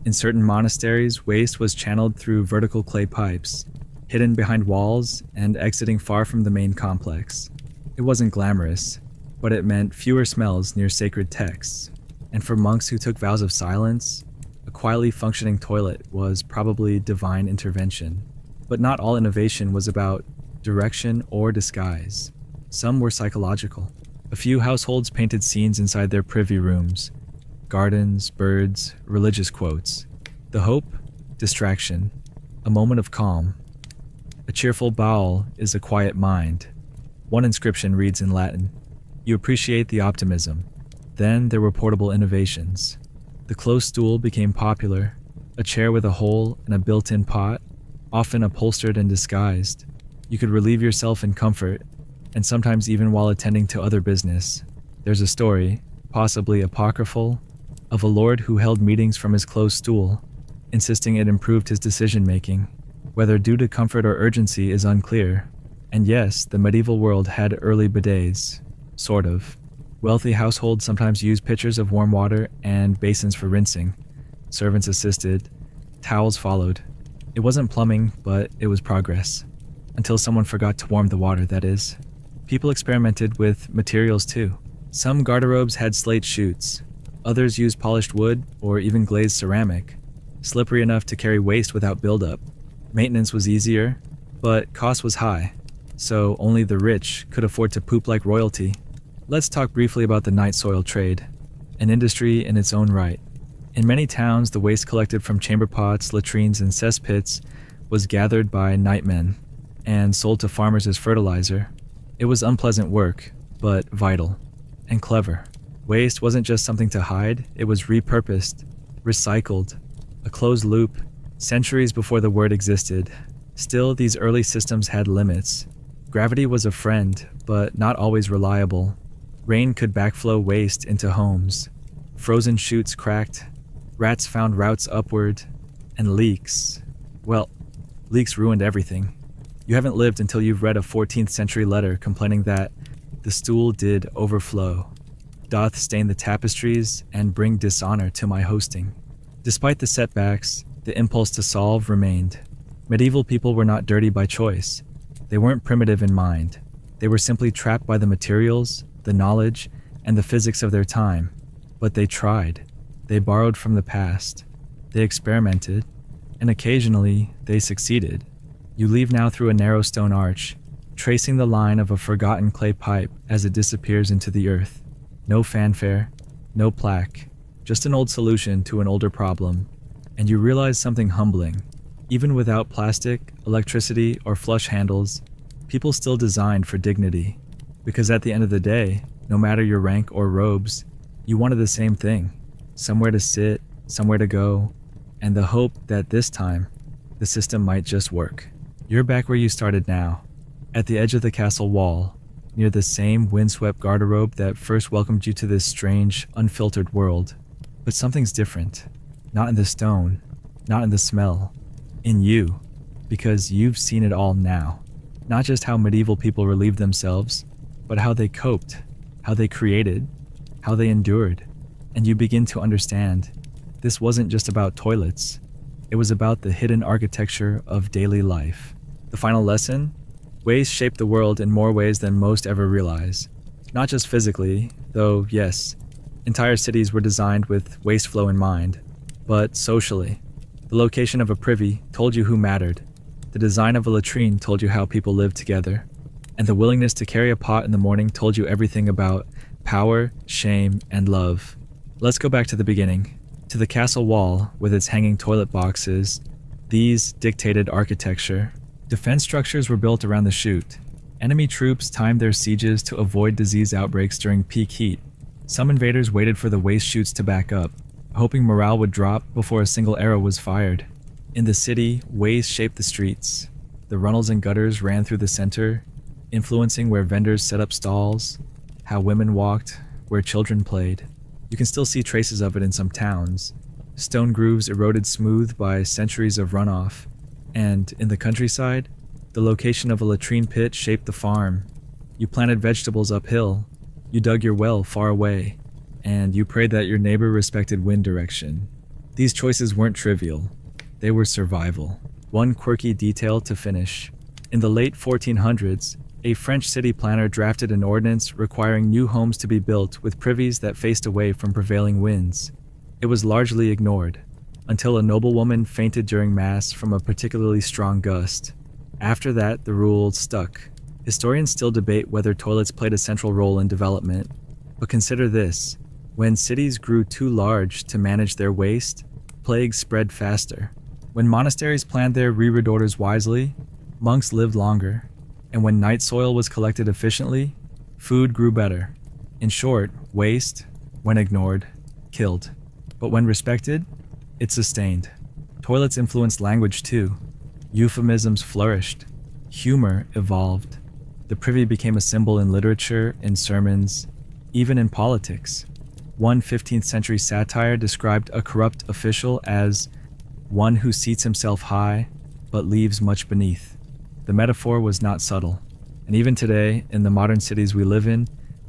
In certain monasteries, waste was channeled through vertical clay pipes, hidden behind walls and exiting far from the main complex. It wasn't glamorous, but it meant fewer smells near sacred texts. And for monks who took vows of silence, a quietly functioning toilet was probably divine intervention. But not all innovation was about direction or disguise. Some were psychological. A few households painted scenes inside their privy rooms. Gardens, birds, religious quotes. The hope? Distraction. A moment of calm. A cheerful bowel is a quiet mind. One inscription reads in Latin, "You appreciate the optimism." Then there were portable innovations. The closed stool became popular, a chair with a hole and a built-in pot, often upholstered and disguised. You could relieve yourself in comfort, and sometimes even while attending to other business. There's a story, possibly apocryphal, of a lord who held meetings from his closed stool, insisting it improved his decision-making. Whether due to comfort or urgency is unclear. And yes, the medieval world had early bidets. Sort of. Wealthy households sometimes used pitchers of warm water and basins for rinsing. Servants assisted. Towels followed. It wasn't plumbing, but it was progress. Until someone forgot to warm the water, that is. People experimented with materials too. Some garderobes had slate chutes. Others used polished wood or even glazed ceramic, slippery enough to carry waste without buildup. Maintenance was easier, but cost was high, so only the rich could afford to poop like royalty. Let's talk briefly about the night soil trade, an industry in its own right. In many towns, the waste collected from chamber pots, latrines, and cesspits was gathered by nightmen and sold to farmers as fertilizer. It was unpleasant work, but vital and clever. Waste wasn't just something to hide, it was repurposed, recycled, a closed loop, centuries before the word existed. Still, these early systems had limits. Gravity was a friend, but not always reliable. Rain could backflow waste into homes. Frozen chutes cracked, rats found routes upward, and leaks. Well, leaks ruined everything. You haven't lived until you've read a 14th century letter complaining that The stool did overflow, doth stain the tapestries and bring dishonor to my hosting. Despite the setbacks, the impulse to solve remained. Medieval people were not dirty by choice. They weren't primitive in mind. They were simply trapped by the materials, the knowledge, and the physics of their time. But they tried. They borrowed from the past. They experimented, and occasionally they succeeded. You leave now through a narrow stone arch, tracing the line of a forgotten clay pipe as it disappears into the earth. No fanfare, no plaque, just an old solution to an older problem. And you realize something humbling. Even without plastic, electricity, or flush handles, people still designed for dignity. Because at the end of the day, no matter your rank or robes, you wanted the same thing. Somewhere to sit, somewhere to go, and the hope that this time, the system might just work. You're back where you started now, at the edge of the castle wall, near the same windswept garderobe that first welcomed you to this strange, unfiltered world. But something's different. Not in the stone, not in the smell, in you, because you've seen it all now. Not just how medieval people relieved themselves, but how they coped, how they created, how they endured. And you begin to understand, this wasn't just about toilets. It was about the hidden architecture of daily life. The final lesson? Waste shape the world in more ways than most ever realize. Not just physically, though yes, entire cities were designed with waste flow in mind, but socially. The location of a privy told you who mattered. The design of a latrine told you how people lived together. And the willingness to carry a pot in the morning told you everything about power, shame, and love. Let's go back to the beginning, to the castle wall with its hanging toilet boxes. These dictated architecture. Defense structures were built around the chute. Enemy troops timed their sieges to avoid disease outbreaks during peak heat. Some invaders waited for the waste chutes to back up, hoping morale would drop before a single arrow was fired. In the city, ways shaped the streets. The runnels and gutters ran through the center, influencing where vendors set up stalls, how women walked, where children played. You can still see traces of it in some towns. Stone grooves eroded smooth by centuries of runoff. And in the countryside, the location of a latrine pit shaped the farm. You planted vegetables uphill. You dug your well far away. And you prayed that your neighbor respected wind direction. These choices weren't trivial. They were survival. One quirky detail to finish. In the late 1400s, a French city planner drafted an ordinance requiring new homes to be built with privies that faced away from prevailing winds. It was largely ignored, until a noblewoman fainted during mass from a particularly strong gust. After that, the rule stuck. Historians still debate whether toilets played a central role in development. But consider this. When cities grew too large to manage their waste, plagues spread faster. When monasteries planned their reredos wisely, monks lived longer. And when night soil was collected efficiently, food grew better. In short, waste, when ignored, killed. But when respected, it sustained. Toilets influenced language too. Euphemisms flourished. Humor evolved. The privy became a symbol in literature, in sermons, even in politics. One 15th century satire described a corrupt official as one who seats himself high, but leaves much beneath. The metaphor was not subtle. And even today, in the modern cities we live in,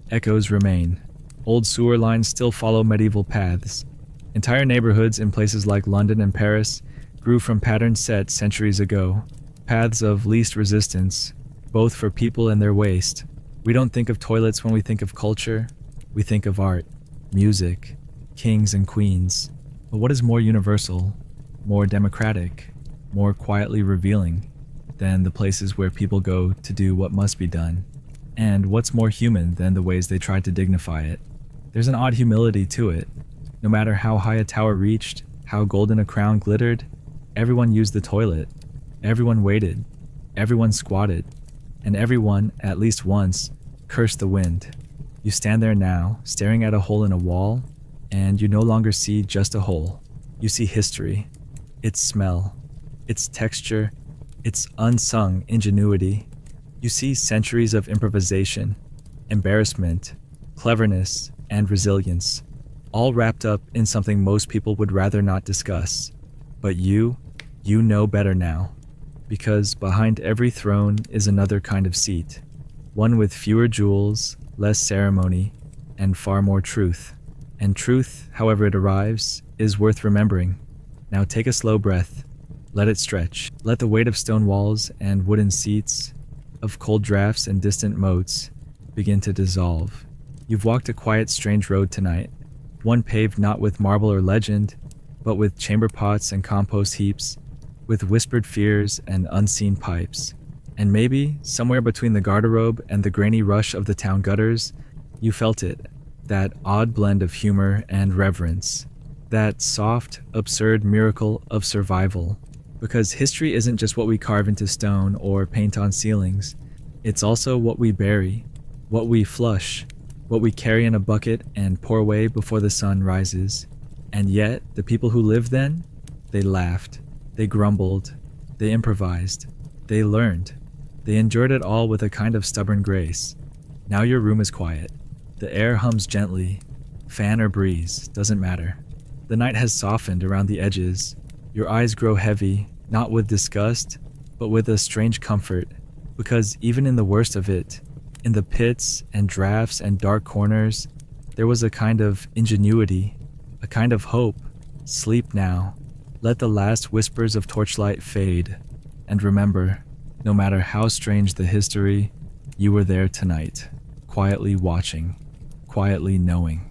echoes remain. Old sewer lines still follow medieval paths. Entire neighborhoods in places like London and Paris grew from patterns set centuries ago. Paths of least resistance, both for people and their waste. We don't think of toilets when we think of culture. We think of art, music, kings and queens. But what is more universal, more democratic, more quietly revealing than the places where people go to do what must be done? And what's more human than the ways they tried to dignify it? There's an odd humility to it. No matter how high a tower reached, how golden a crown glittered, everyone used the toilet. Everyone waited. Everyone squatted. And everyone, at least once, cursed the wind. You stand there now, staring at a hole in a wall, and you no longer see just a hole. You see history, its smell, its texture, its unsung ingenuity. You see centuries of improvisation, embarrassment, cleverness, and resilience, all wrapped up in something most people would rather not discuss. But you know better now, because behind every throne is another kind of seat, one with fewer jewels, less ceremony, and far more truth. And truth, however it arrives, is worth remembering. Now take a slow breath. Let it stretch. Let the weight of stone walls and wooden seats, of cold drafts and distant moats, begin to dissolve. You've walked a quiet, strange road tonight, one paved not with marble or legend, but with chamber pots and compost heaps, with whispered fears and unseen pipes. And maybe, somewhere between the garderobe and the grainy rush of the town gutters, you felt it, that odd blend of humor and reverence, that soft, absurd miracle of survival. Because history isn't just what we carve into stone or paint on ceilings, it's also what we bury, what we flush, what we carry in a bucket and pour away before the sun rises. And yet, the people who lived then, they laughed, they grumbled, they improvised, they learned, they endured it all with a kind of stubborn grace. Now your room is quiet. The air hums gently. Fan or breeze, doesn't matter. The night has softened around the edges. Your eyes grow heavy, not with disgust, but with a strange comfort, because even in the worst of it, in the pits and drafts and dark corners, there was a kind of ingenuity, a kind of hope. Sleep now. Let the last whispers of torchlight fade. And remember, no matter how strange the history, you were there tonight, quietly watching, quietly knowing.